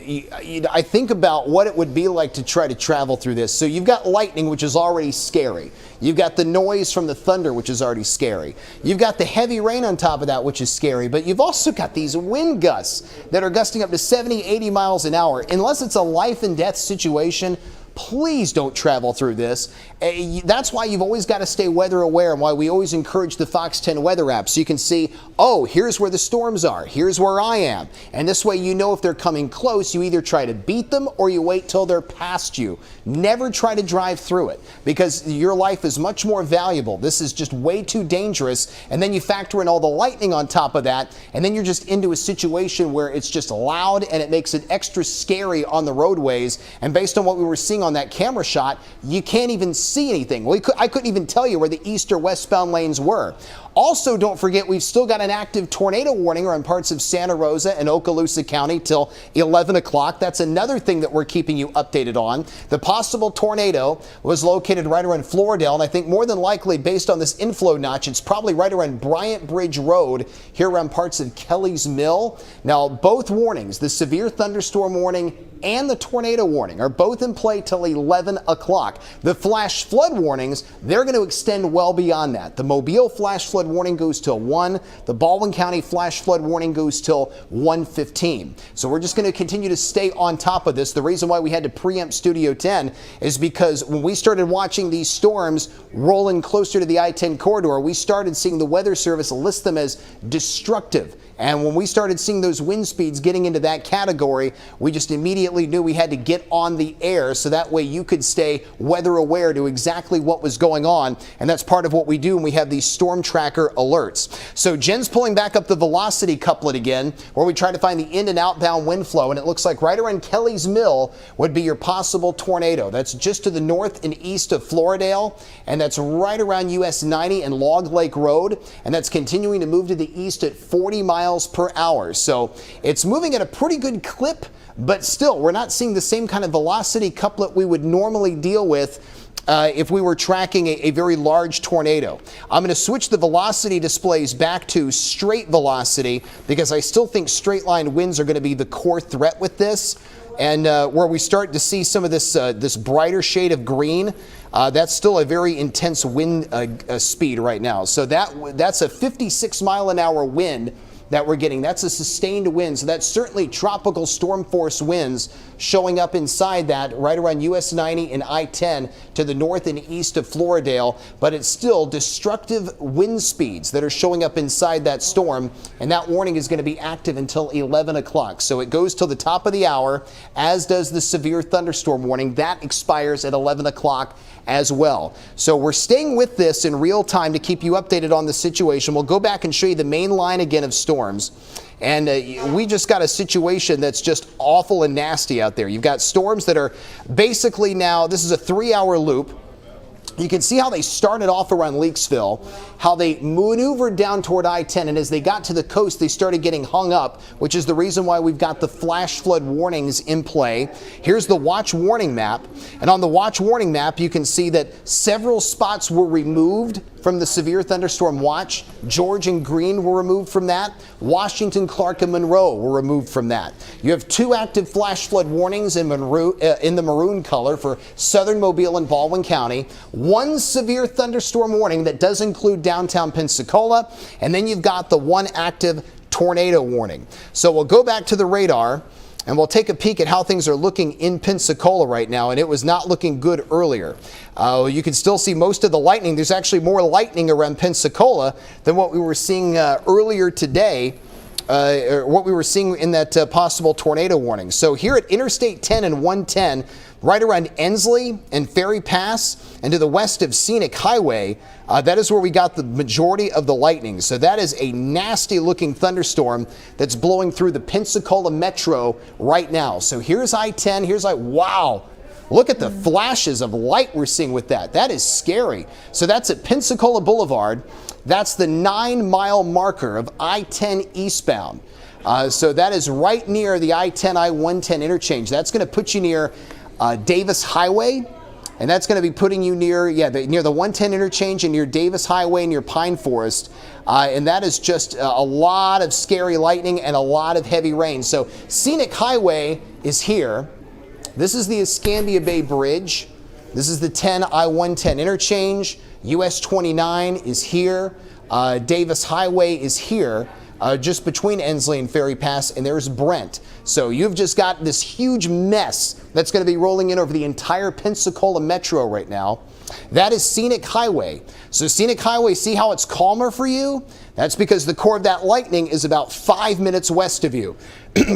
I think about what it would be like to try to travel through this. So you've got lightning, which is already scary. You've got the noise from the thunder, which is already scary. You've got the heavy rain on top of that, which is scary. But you've also got these wind gusts that are gusting up to 70, 80 miles an hour. Unless it's a life and death situation, please don't travel through this. That's why you've always got to stay weather aware, and why we always encourage the Fox 10 weather app, so you can see, oh, here's where the storms are, here's where I am. And this way you know if they're coming close, you either try to beat them or you wait till they're past you. Never try to drive through it, because your life is much more valuable. This is just way too dangerous. And then you factor in all the lightning on top of that, and then you're just into a situation where it's just loud and it makes it extra scary on the roadways. And based on what we were seeing on that camera shot, you can't even see anything. I couldn't even tell you where the east or westbound lanes were. Also, don't forget, we've still got an active tornado warning on parts of Santa Rosa and Okaloosa County till 11 o'clock. That's another thing that we're keeping you updated on. The possible tornado was located right around Floridale, and I think more than likely, based on this inflow notch, it's probably right around Bryant Bridge Road, here around parts of Kelly's Mill. Now, both warnings, the severe thunderstorm warning and the tornado warning, are both in play till 11 o'clock. The flash flood warnings, they're going to extend well beyond that. The Mobile flash flood warning goes till 1. The Baldwin County flash flood warning goes till 1:15. So we're just going to continue to stay on top of this. The reason why we had to preempt Studio 10 is because when we started watching these storms rolling closer to the I-10 corridor, we started seeing the Weather Service list them as destructive. And when we started seeing those wind speeds getting into that category, we just immediately knew we had to get on the air so that way you could stay weather aware to exactly what was going on. And that's part of what we do when we have these STORMtracker alerts. So Jen's pulling back up the velocity couplet again, where we try to find the in and outbound wind flow. And it looks like right around Kelly's Mill would be your possible tornado. That's just to the north and east of Floridale. And that's right around US 90 and Log Lake Road. And that's continuing to move to the east at 40 miles per hour. So it's moving at a pretty good clip, but still, we're not seeing the same kind of velocity couplet we would normally deal with if we were tracking a very large tornado. I'm going to switch the velocity displays back to straight velocity, because I still think straight line winds are going to be the core threat with this. And where we start to see some of this this brighter shade of green, that's still a very intense wind speed right now. So that's a 56 mile an hour wind that we're getting. That's a sustained wind. So that's certainly tropical storm force winds showing up inside that right around US 90 and I-10 to the north and east of Floridale. But it's still destructive wind speeds that are showing up inside that storm. And that warning is going to be active until 11 o'clock. So it goes till the top of the hour, as does the severe thunderstorm warning. That expires at 11 o'clock as well. So we're staying with this in real time to keep you updated on the situation. We'll go back and show you the main line again of storms. And we just got a situation that's just awful and nasty out there. You've got storms that are basically now, this is a 3-hour loop. You can see how they started off around Leakesville, how they maneuvered down toward I-10, and as they got to the coast, they started getting hung up, which is the reason why we've got the flash flood warnings in play. Here's the watch warning map, and on the watch warning map, you can see that several spots were removed from the severe thunderstorm watch. George and Greene were removed from that. Washington, Clark, and Monroe were removed from that. You have 2 active flash flood warnings in the maroon color for southern Mobile and Baldwin County. 1 severe thunderstorm warning that does include downtown Pensacola. And then you've got the 1 active tornado warning. So we'll go back to the radar and we'll take a peek at how things are looking in Pensacola right now, and it was not looking good earlier. You can still see most of the lightning. There's actually more lightning around Pensacola than what we were seeing earlier today, or what we were seeing in that possible tornado warning. So here at Interstate 10 and 110, right around Ensley and Ferry Pass and to the west of Scenic Highway, that is where we got the majority of the lightning. So that is a nasty looking thunderstorm that's blowing through the Pensacola metro right now. So here's I-10, here's wow. Look at the flashes of light we're seeing with that. That is scary. So that's at Pensacola Boulevard. That's the 9-mile marker of I-10 eastbound. So that is right near the I-10, I-110 interchange. That's going to put you near Davis Highway, and that's going to be putting you near the 110 interchange and near Davis Highway near Pine Forest. And that is just a lot of scary lightning and a lot of heavy rain. So Scenic Highway is here. This is the Escambia Bay Bridge. This is the 10 I-110 interchange. US 29 is here. Davis Highway is here. Just between Ensley and Ferry Pass, and there's Brent. So you've just got this huge mess that's going to be rolling in over the entire Pensacola metro right now. That is Scenic Highway. So Scenic Highway, see how it's calmer for you? That's because the core of that lightning is about 5 minutes west of you.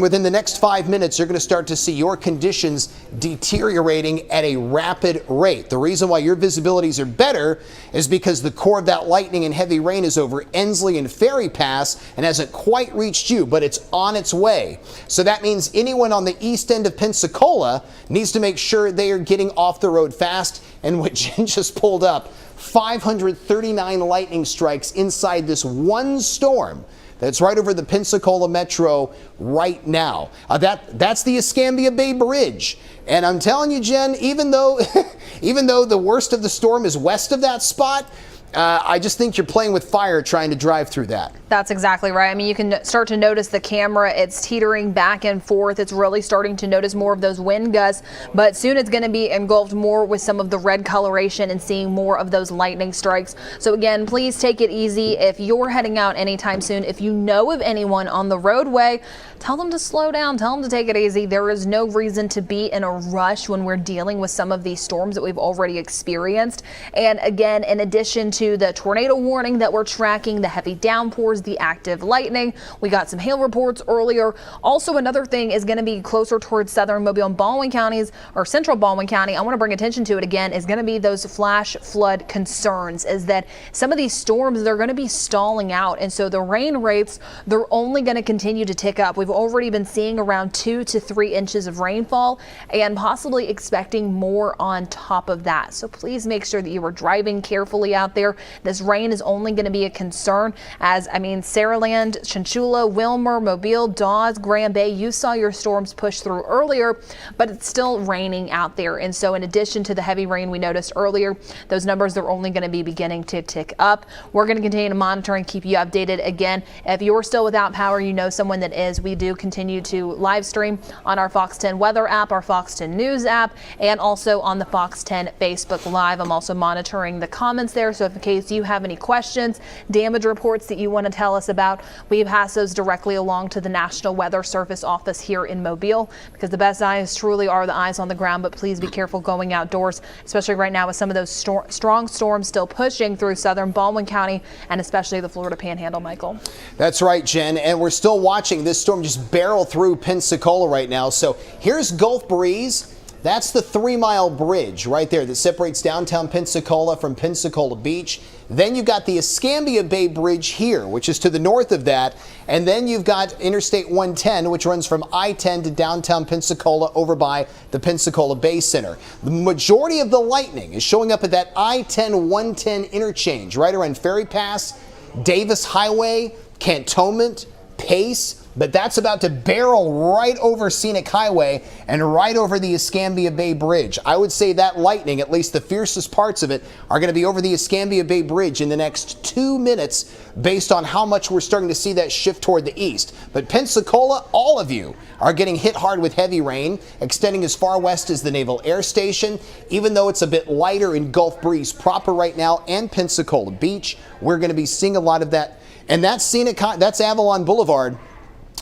Within the next 5 minutes, you're going to start to see your conditions deteriorating at a rapid rate. The reason why your visibilities are better is because the core of that lightning and heavy rain is over Ensley and Ferry Pass and hasn't quite reached you, but it's on its way. So that means anyone on the east end of Pensacola needs to make sure they are getting off the road fast. And what Jen just pulled up, 539 lightning strikes inside this one storm that's right over the Pensacola metro right now. That's the Escambia Bay Bridge. And I'm telling you, Jen, even though the worst of the storm is west of that spot, I just think you're playing with fire trying to drive through that. That's exactly right. I mean, you can start to notice the camera. It's teetering back and forth. It's really starting to notice more of those wind gusts, but soon it's going to be engulfed more with some of the red coloration and seeing more of those lightning strikes. So again, please take it easy. If you're heading out anytime soon, if you know of anyone on the roadway, tell them to slow down, tell them to take it easy. There is no reason to be in a rush when we're dealing with some of these storms that we've already experienced. And again, in addition to the tornado warning that we're tracking, the heavy downpours, the active lightning, we got some hail reports earlier. Also, another thing is going to be closer towards southern Mobile and Baldwin counties, or central Baldwin County. I want to bring attention to it again, is going to be those flash flood concerns, is that some of these storms, they're going to be stalling out. And so the rain rates, they're only going to continue to tick up. We've already been seeing around 2 to 3 inches of rainfall and possibly expecting more on top of that. So please make sure that you are driving carefully out there. This rain is only going to be a concern as, Saraland, Chinchula, Wilmer, Mobile, Dawes, Grand Bay, you saw your storms push through earlier, but it's still raining out there. And so in addition to the heavy rain we noticed earlier, those numbers are only going to be beginning to tick up. We're going to continue to monitor and keep you updated. Again, if you're still without power, you know someone that is, we do continue to live stream on our Fox 10 weather app, our Fox 10 news app, and also on the Fox 10 Facebook Live. I'm also monitoring the comments there. So if in case you have any questions, damage reports that you want to tell us about. We pass those directly along to the National Weather Service office here in Mobile, because the best eyes truly are the eyes on the ground. But please be careful going outdoors, especially right now with some of those strong storms still pushing through southern Baldwin County and especially the Florida Panhandle, Michael. That's right, Jen, and we're still watching this storm just barrel through Pensacola right now. So here's Gulf Breeze. That's the 3-mile bridge right there that separates downtown Pensacola from Pensacola Beach. Then you've got the Escambia Bay Bridge here, which is to the north of that. And then you've got Interstate 110, which runs from I-10 to downtown Pensacola over by the Pensacola Bay Center. The majority of the lightning is showing up at that I-10-110 interchange right around Ferry Pass, Davis Highway, Cantonment, Pace. But that's about to barrel right over Scenic Highway and right over the Escambia Bay Bridge. I would say that lightning, at least the fiercest parts of it, are going to be over the Escambia Bay Bridge in the next 2 minutes based on how much we're starting to see that shift toward the east. But Pensacola, all of you are getting hit hard with heavy rain, extending as far west as the Naval Air Station. Even though it's a bit lighter in Gulf Breeze proper right now and Pensacola Beach, we're going to be seeing a lot of that. And that's Avalon Boulevard.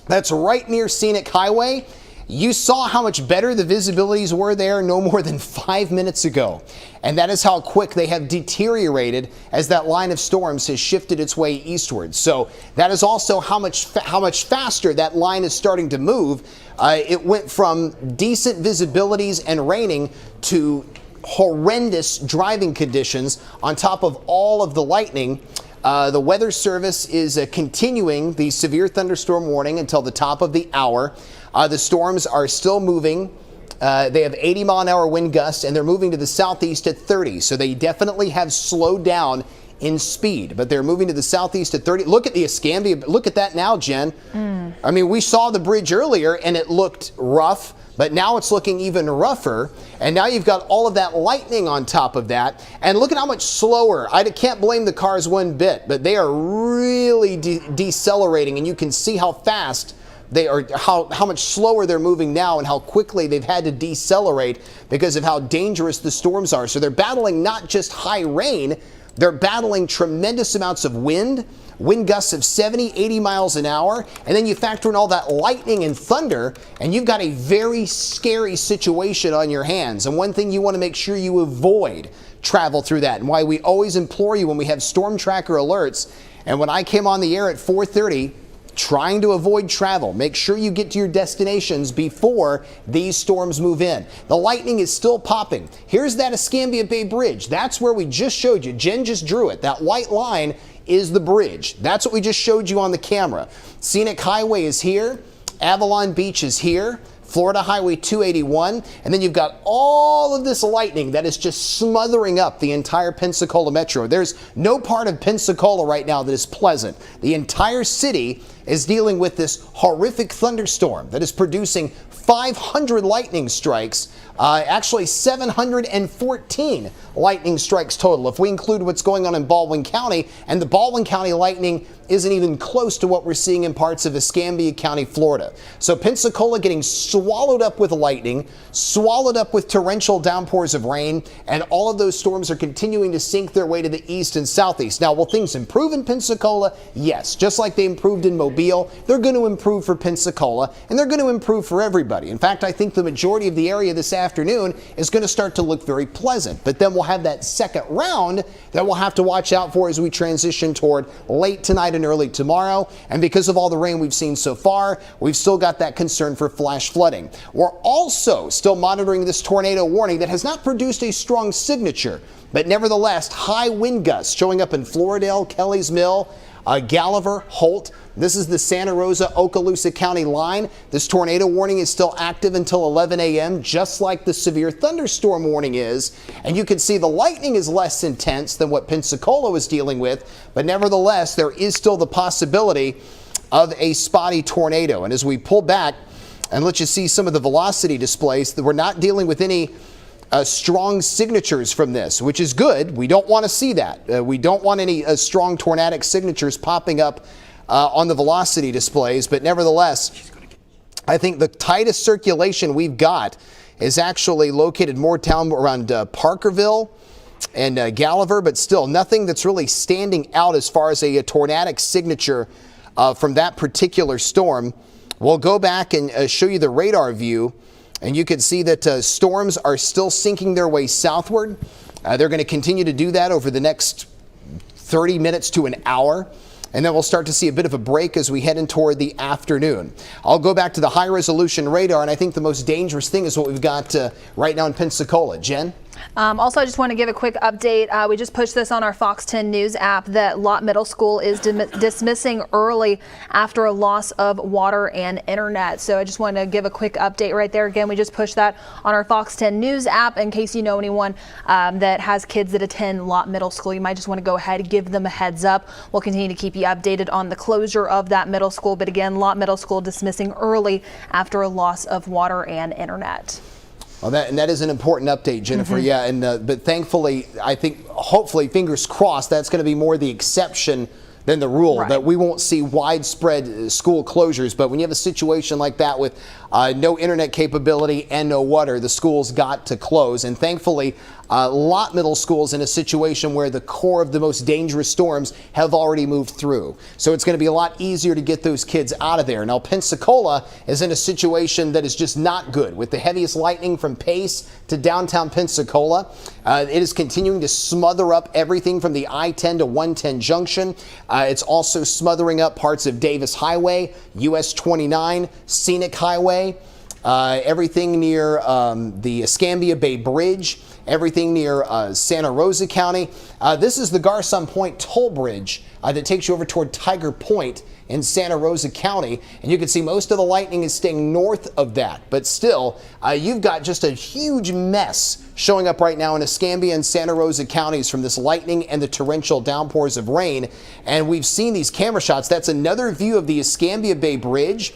That's right near Scenic Highway. You saw how much better the visibilities were there no more than 5 minutes ago. And that is how quick they have deteriorated as that line of storms has shifted its way eastward. So that is also how much faster that line is starting to move. It went from decent visibilities and raining to horrendous driving conditions on top of all of the lightning. The Weather Service is continuing the severe thunderstorm warning until the top of the hour. The storms are still moving. They have 80-mile-an-hour wind gusts, and they're moving to the southeast at 30. So they definitely have slowed down in speed, but they're moving to the southeast at 30. Look at the Escambia. Look at that now, Jen. I mean, we saw the bridge earlier, and it looked rough. But now it's looking even rougher, and now you've got all of that lightning on top of that. And look at how much slower. I can't blame the cars one bit, but they are really decelerating, and you can see how fast they are, how much slower they're moving now and how quickly they've had to decelerate because of how dangerous the storms are. So they're battling not just high rain, they're battling tremendous amounts of wind gusts of 70, 80 miles an hour, and then you factor in all that lightning and thunder, and you've got a very scary situation on your hands. And one thing you want to make sure you avoid travel through that, and why we always implore you when we have STORMtracker alerts, and when I came on the air at 4:30, trying to avoid travel. Make sure you get to your destinations before these storms move in. The lightning is still popping. Here's that Escambia Bay Bridge. That's where we just showed you. Jen just drew it. That white line is the bridge. That's what we just showed you on the camera. Scenic Highway is here. Avalon Beach is here. Florida Highway 281, and then you've got all of this lightning that is just smothering up the entire Pensacola metro. There's no part of Pensacola right now that is pleasant. The entire city is dealing with this horrific thunderstorm that is producing 500 lightning strikes, actually 714 lightning strikes total if we include what's going on in Baldwin County, and the Baldwin County lightning isn't even close to what we're seeing in parts of Escambia County, Florida. So Pensacola getting swallowed up with lightning, swallowed up with torrential downpours of rain, and all of those storms are continuing to sink their way to the east and southeast. Now, will things improve in Pensacola? Yes. Just like they improved in Mobile, they're going to improve for Pensacola, and they're going to improve for everybody. In fact, I think the majority of the area this afternoon is going to start to look very pleasant. But then we'll have that second round that we'll have to watch out for as we transition toward late tonight and early tomorrow. And because of all the rain we've seen so far, we've still got that concern for flash flooding. We're also still monitoring this tornado warning that has not produced a strong signature, but nevertheless, high wind gusts showing up in Floridale, Kelly's Mill, Gallagher, Holt. This is the Santa Rosa, Okaloosa County line. This tornado warning is still active until 11 a.m., just like the severe thunderstorm warning is. And you can see the lightning is less intense than what Pensacola was dealing with, but nevertheless, there is still the possibility of a spotty tornado. And as we pull back and let you see some of the velocity displays, we're not dealing with any strong signatures from this, which is good. We don't want to see that. We don't want any strong tornadic signatures popping up on the velocity displays, but nevertheless, I think the tightest circulation we've got is actually located more down around Parkerville Gallagher, but still nothing that's really standing out as far as a tornadic signature from that particular storm. We'll go back and show you the radar view, and you can see that storms are still sinking their way southward. They're going to continue to do that over the next 30 minutes to an hour. And then we'll start to see a bit of a break as we head in toward the afternoon. I'll go back to the high resolution radar, and I think the most dangerous thing is what we've got right now in Pensacola. Jen? Also, I just want to give a quick update. We just pushed this on our Fox 10 News app that Lott Middle School is dismissing early after a loss of water and internet. So I just want to give a quick update right there. Again, we just pushed that on our Fox 10 News app in case you know anyone that has kids that attend Lott Middle School. You might just want to go ahead and give them a heads up. We'll continue to keep you updated on the closure of that middle school. But again, Lott Middle School dismissing early after a loss of water and internet. Well, that is an important update, Jennifer. Yeah, and but thankfully, I think, hopefully, fingers crossed, that's going to be more the exception than the rule, right, that we won't see widespread school closures. But when you have a situation like that with no internet capability and no water, the schools got to close. And thankfully, Lott Middle School is in a situation where the core of the most dangerous storms have already moved through. So it's going to be a lot easier to get those kids out of there. Now, Pensacola is in a situation that is just not good, with the heaviest lightning from Pace to downtown Pensacola. It is continuing to smother up everything from the I-10 to 110 junction. It's also smothering up parts of Davis Highway, US 29, Scenic Highway, everything near the Escambia Bay Bridge, everything near Santa Rosa County. This is the Garcon Point toll bridge that takes you over toward Tiger Point in Santa Rosa County, and you can see most of the lightning is staying north of that, but still you've got just a huge mess showing up right now in Escambia and Santa Rosa counties from this lightning and the torrential downpours of rain. And we've seen these camera shots. That's another view of the Escambia Bay Bridge.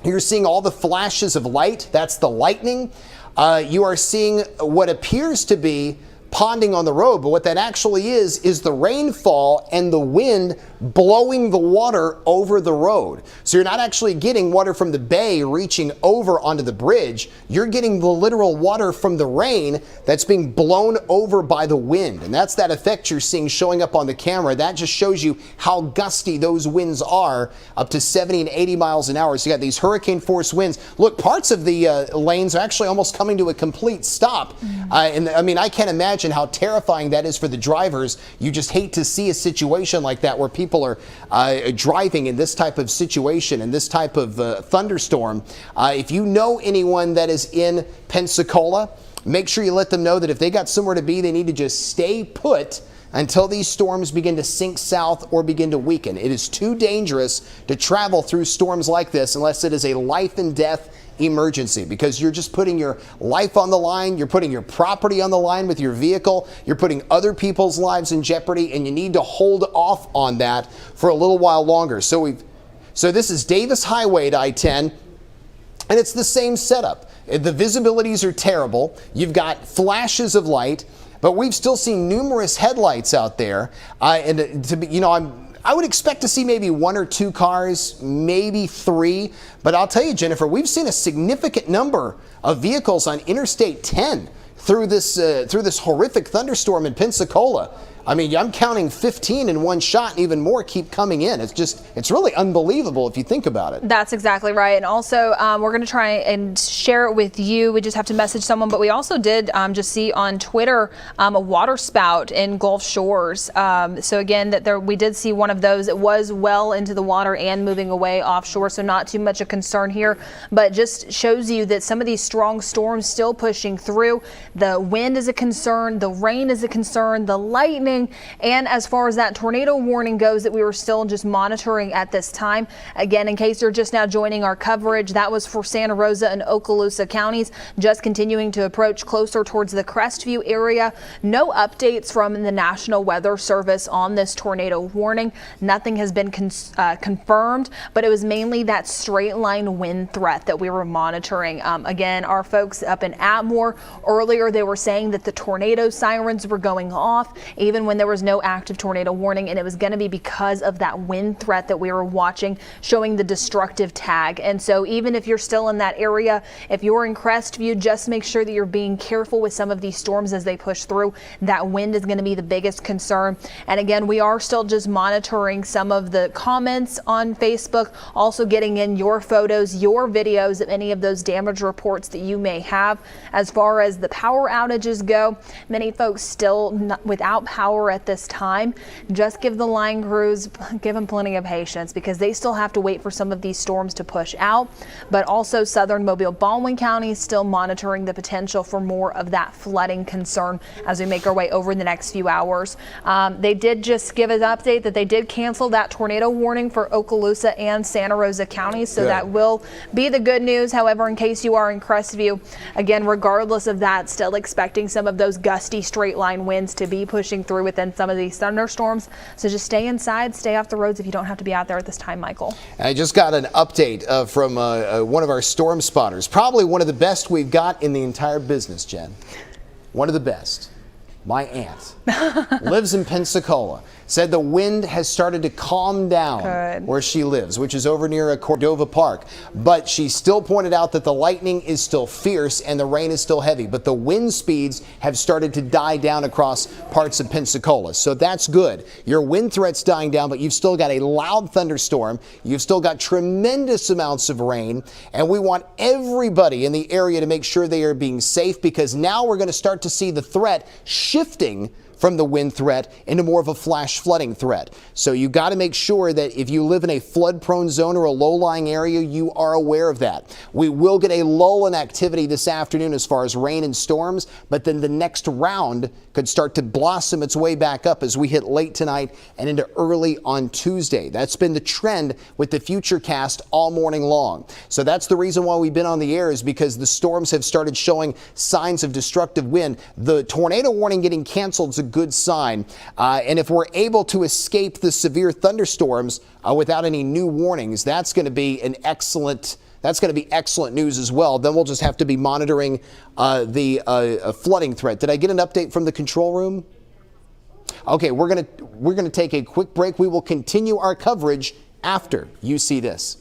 You're seeing all the flashes of light. That's the lightning. You are seeing what appears to be ponding on the road, but what that actually is the rainfall and the wind blowing the water over the road. So you're not actually getting water from the bay reaching over onto the bridge. You're getting the literal water from the rain that's being blown over by the wind. And that's that effect you're seeing showing up on the camera. That just shows you how gusty those winds are, up to 70 and 80 miles an hour. So you got these hurricane force winds. Look, parts of the lanes are actually almost coming to a complete stop. And I mean, I can't imagine how terrifying that is for the drivers. You just hate to see a situation like that where people are driving in this type of situation, in this type of thunderstorm. If you know anyone that is in Pensacola, make sure you let them know that if they got somewhere to be, they need to just stay put until these storms begin to sink south or begin to weaken. It is too dangerous to travel through storms like this unless it is a life and death emergency, because you're just putting your life on the line, you're putting your property on the line with your vehicle, you're putting other people's lives in jeopardy, and you need to hold off on that for a little while longer. So this is Davis Highway to I-10, and it's the same setup. The visibilities are terrible. You've got flashes of light, but we've still seen numerous headlights out there, and to be, you know, I would expect to see maybe one or two cars, maybe three. But I'll tell you, Jennifer, we've seen a significant number of vehicles on Interstate 10 through this horrific thunderstorm in Pensacola. I mean, I'm counting 15 in one shot, and even more keep coming in. It's really unbelievable if you think about it. That's exactly right. And also, we're going to try and share it with you. We just have to message someone, but we also did just see on Twitter a water spout in Gulf Shores. So again, we did see one of those. It was well into the water and moving away offshore, so not too much a concern here, but just shows you that some of these strong storms still pushing through. The wind is a concern, the rain is a concern, the lightning. And as far as that tornado warning goes, that we were still just monitoring at this time. Again, in case you're just now joining our coverage, that was for Santa Rosa and Okaloosa counties, just continuing to approach closer towards the Crestview area. No updates from the National Weather Service on this tornado warning. Nothing has been confirmed, but it was mainly that straight line wind threat that we were monitoring. Again, our folks up in Atmore earlier, they were saying that the tornado sirens were going off, even even when there was no active tornado warning, and it was going to be because of that wind threat that we were watching, showing the destructive tag. And so even if you're still in that area, if you're in Crestview, just make sure that you're being careful with some of these storms as they push through. That wind is going to be the biggest concern. And again, we are still just monitoring some of the comments on Facebook, also getting in your photos, your videos of any of those damage reports that you may have. As far as the power outages go, many folks still without power at this time. Just give the line crews, give them plenty of patience, because they still have to wait for some of these storms to push out. But also southern Mobile, Baldwin County is still monitoring the potential for more of that flooding concern as we make our way over the next few hours. They did just give an update that they did cancel that tornado warning for Okaloosa and Santa Rosa counties, so that will be the good news. However, in case you are in Crestview, again, regardless of that, still expecting some of those gusty straight line winds to be pushing through within some of these thunderstorms. So just stay inside, stay off the roads if you don't have to be out there at this time, Michael. I just got an update from one of our storm spotters, probably one of the best we've got in the entire business, Jen. One of the best. My aunt lives in Pensacola. Said the wind has started to calm down where she lives, which is over near Cordova Park. But she still pointed out that the lightning is still fierce and the rain is still heavy. But the wind speeds have started to die down across parts of Pensacola. So that's good. Your wind threat's dying down, but you've still got a loud thunderstorm. You've still got tremendous amounts of rain. And we want everybody in the area to make sure they are being safe, because now we're going to start to see the threat shifting from the wind threat into more of a flash flooding threat. So you got to make sure that if you live in a flood-prone zone or a low-lying area, you are aware of that. We will get a lull in activity this afternoon as far as rain and storms, but then the next round could start to blossom its way back up as we hit late tonight and into early on Tuesday. That's been the trend with the Futurecast all morning long. So that's the reason why we've been on the air, is because the storms have started showing signs of destructive wind. The tornado warning getting canceled is a good sign. And if we're able to escape the severe thunderstorms without any new warnings, that's going to be an excellent news as well. Then we'll just have to be monitoring the flooding threat. Did I get an update from the control room? Okay, we're gonna take a quick break. We will continue our coverage after you see this.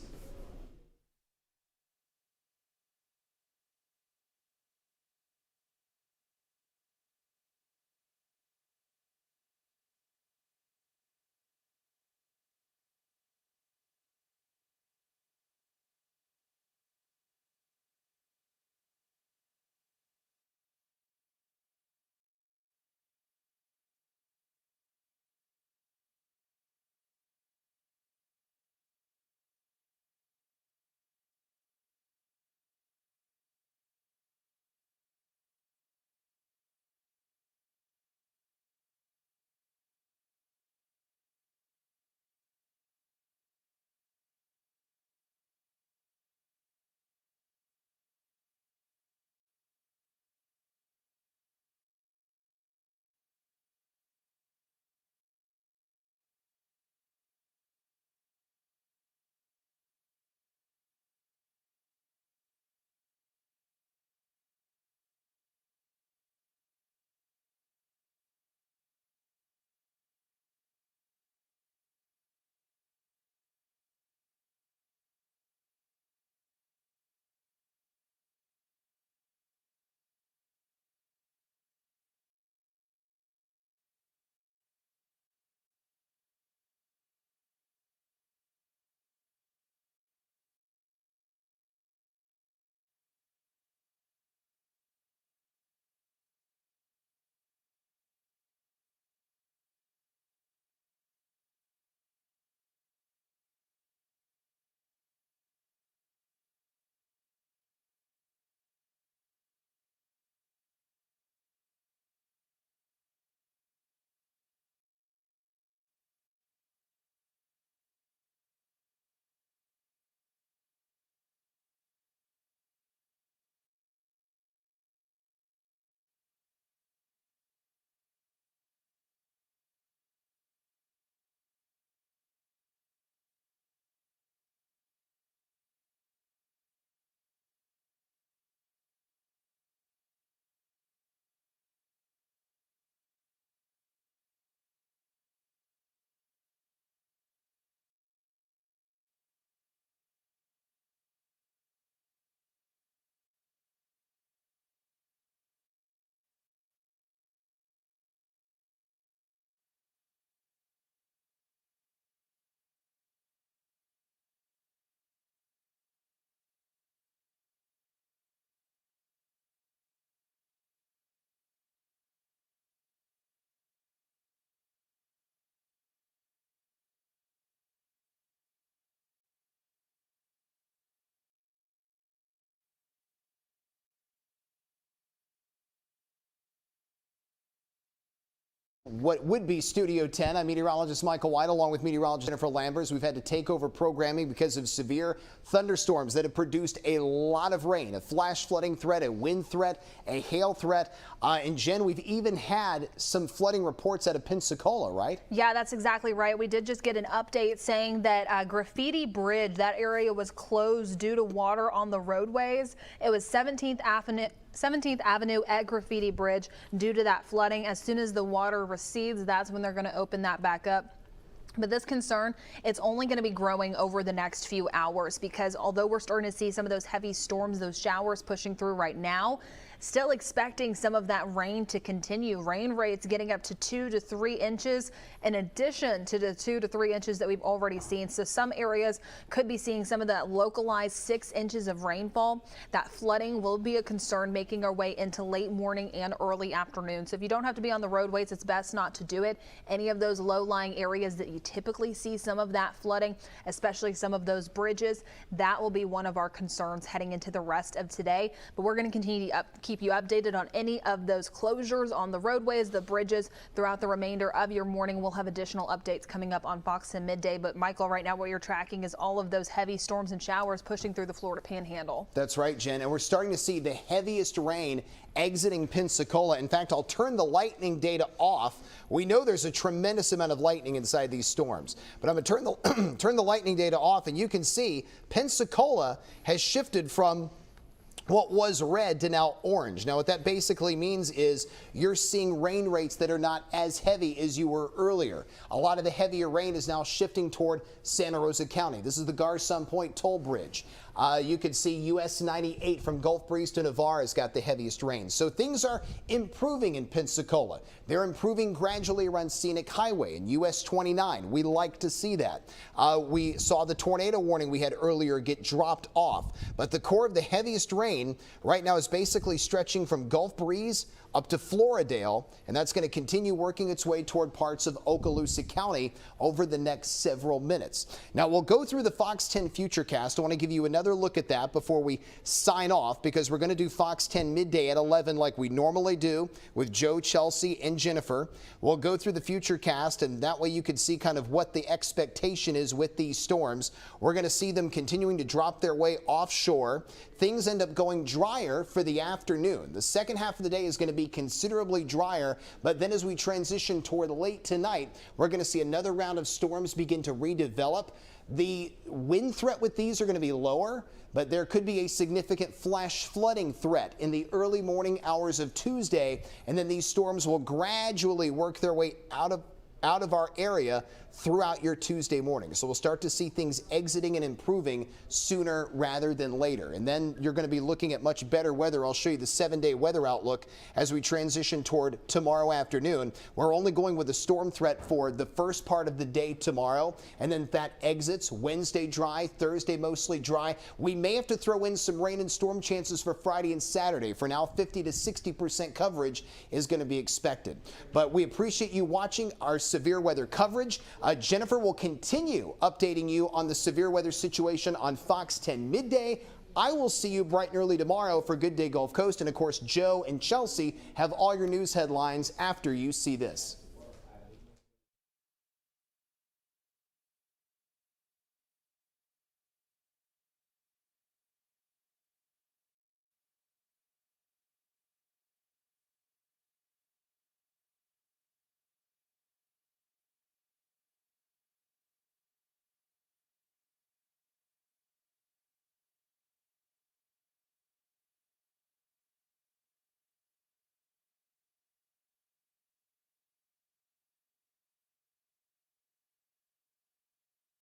what would be Studio 10. I'm meteorologist Michael White along with meteorologist Jennifer Lambers. We've had to take over programming because of severe thunderstorms that have produced a lot of rain, a flash flooding threat, a wind threat, a hail threat. And Jen, we've even had some flooding reports out of Pensacola, right? Yeah, that's exactly right. We did just get an update saying that Graffiti Bridge, that area was closed due to water on the roadways. It was 17th Avenue at Graffiti Bridge due to that flooding. As soon as the water recedes, that's when they're going to open that back up. But this concern, it's only going to be growing over the next few hours because although we're starting to see some of those heavy storms, those showers pushing through right now, still expecting some of that rain to continue. Rain rates getting up to 2 to 3 inches in addition to the 2 to 3 inches that we've already seen. So some areas could be seeing some of that localized 6 inches of rainfall. That flooding will be a concern making our way into late morning and early afternoon. So if you don't have to be on the roadways, it's best not to do it. Any of those low-lying areas that you typically see some of that flooding, especially some of those bridges, that will be one of our concerns heading into the rest of today. But we're going to continue to keep you updated on any of those closures on the roadways, the bridges throughout the remainder of your morning. We'll have additional updates coming up on Fox 10 Midday. But Michael, right now what you're tracking is all of those heavy storms and showers pushing through the Florida Panhandle. That's right, Jen. And we're starting to see the heaviest rain exiting Pensacola. In fact, I'll turn the lightning data off. We know there's a tremendous amount of lightning inside these storms, but I'm going to turn the lightning data off, and you can see Pensacola has shifted from what was red to now orange. Now, what that basically means is you're seeing rain rates that are not as heavy as you were earlier. A lot of the heavier rain is now shifting toward Santa Rosa County. This is the Garcon Point Toll Bridge. You can see US 98 from Gulf Breeze to Navarre has got the heaviest rain. So things are improving in Pensacola. They're improving gradually around Scenic Highway and US 29. We like to see that. We saw the tornado warning we had earlier get dropped off, but the core of the heaviest rain right now is basically stretching from Gulf Breeze up to Floridale, and that's going to continue working its way toward parts of Okaloosa County over the next several minutes. Now, we'll go through the Fox 10 Futurecast. I want to give you another look at that before we sign off, because we're going to do Fox 10 midday at 11 like we normally do with Joe, Chelsea, and Jennifer. We'll go through the Futurecast, and that way you can see kind of what the expectation is with these storms. We're going to see them continuing to drop their way offshore. Things end up going drier for the afternoon. The second half of the day is going to be considerably drier, but then as we transition toward late tonight, we're going to see another round of storms begin to redevelop. The wind threat with these are going to be lower, but there could be a significant flash flooding threat in the early morning hours of Tuesday, and then these storms will gradually work their way out of our area throughout your Tuesday morning. So we'll start to see things exiting and improving sooner rather than later. And then you're going to be looking at much better weather. I'll show you the 7-day weather outlook as we transition toward tomorrow afternoon. We're only going with a storm threat for the first part of the day tomorrow, and then that exits Wednesday dry, Thursday mostly dry. We may have to throw in some rain and storm chances for Friday and Saturday. For now, 50 to 60% coverage is going to be expected. But we appreciate you watching our severe weather coverage. Jennifer will continue updating you on the severe weather situation on Fox 10 midday. I will see you bright and early tomorrow for Good Day Gulf Coast. And of course, Joe and Chelsea have all your news headlines after you see this.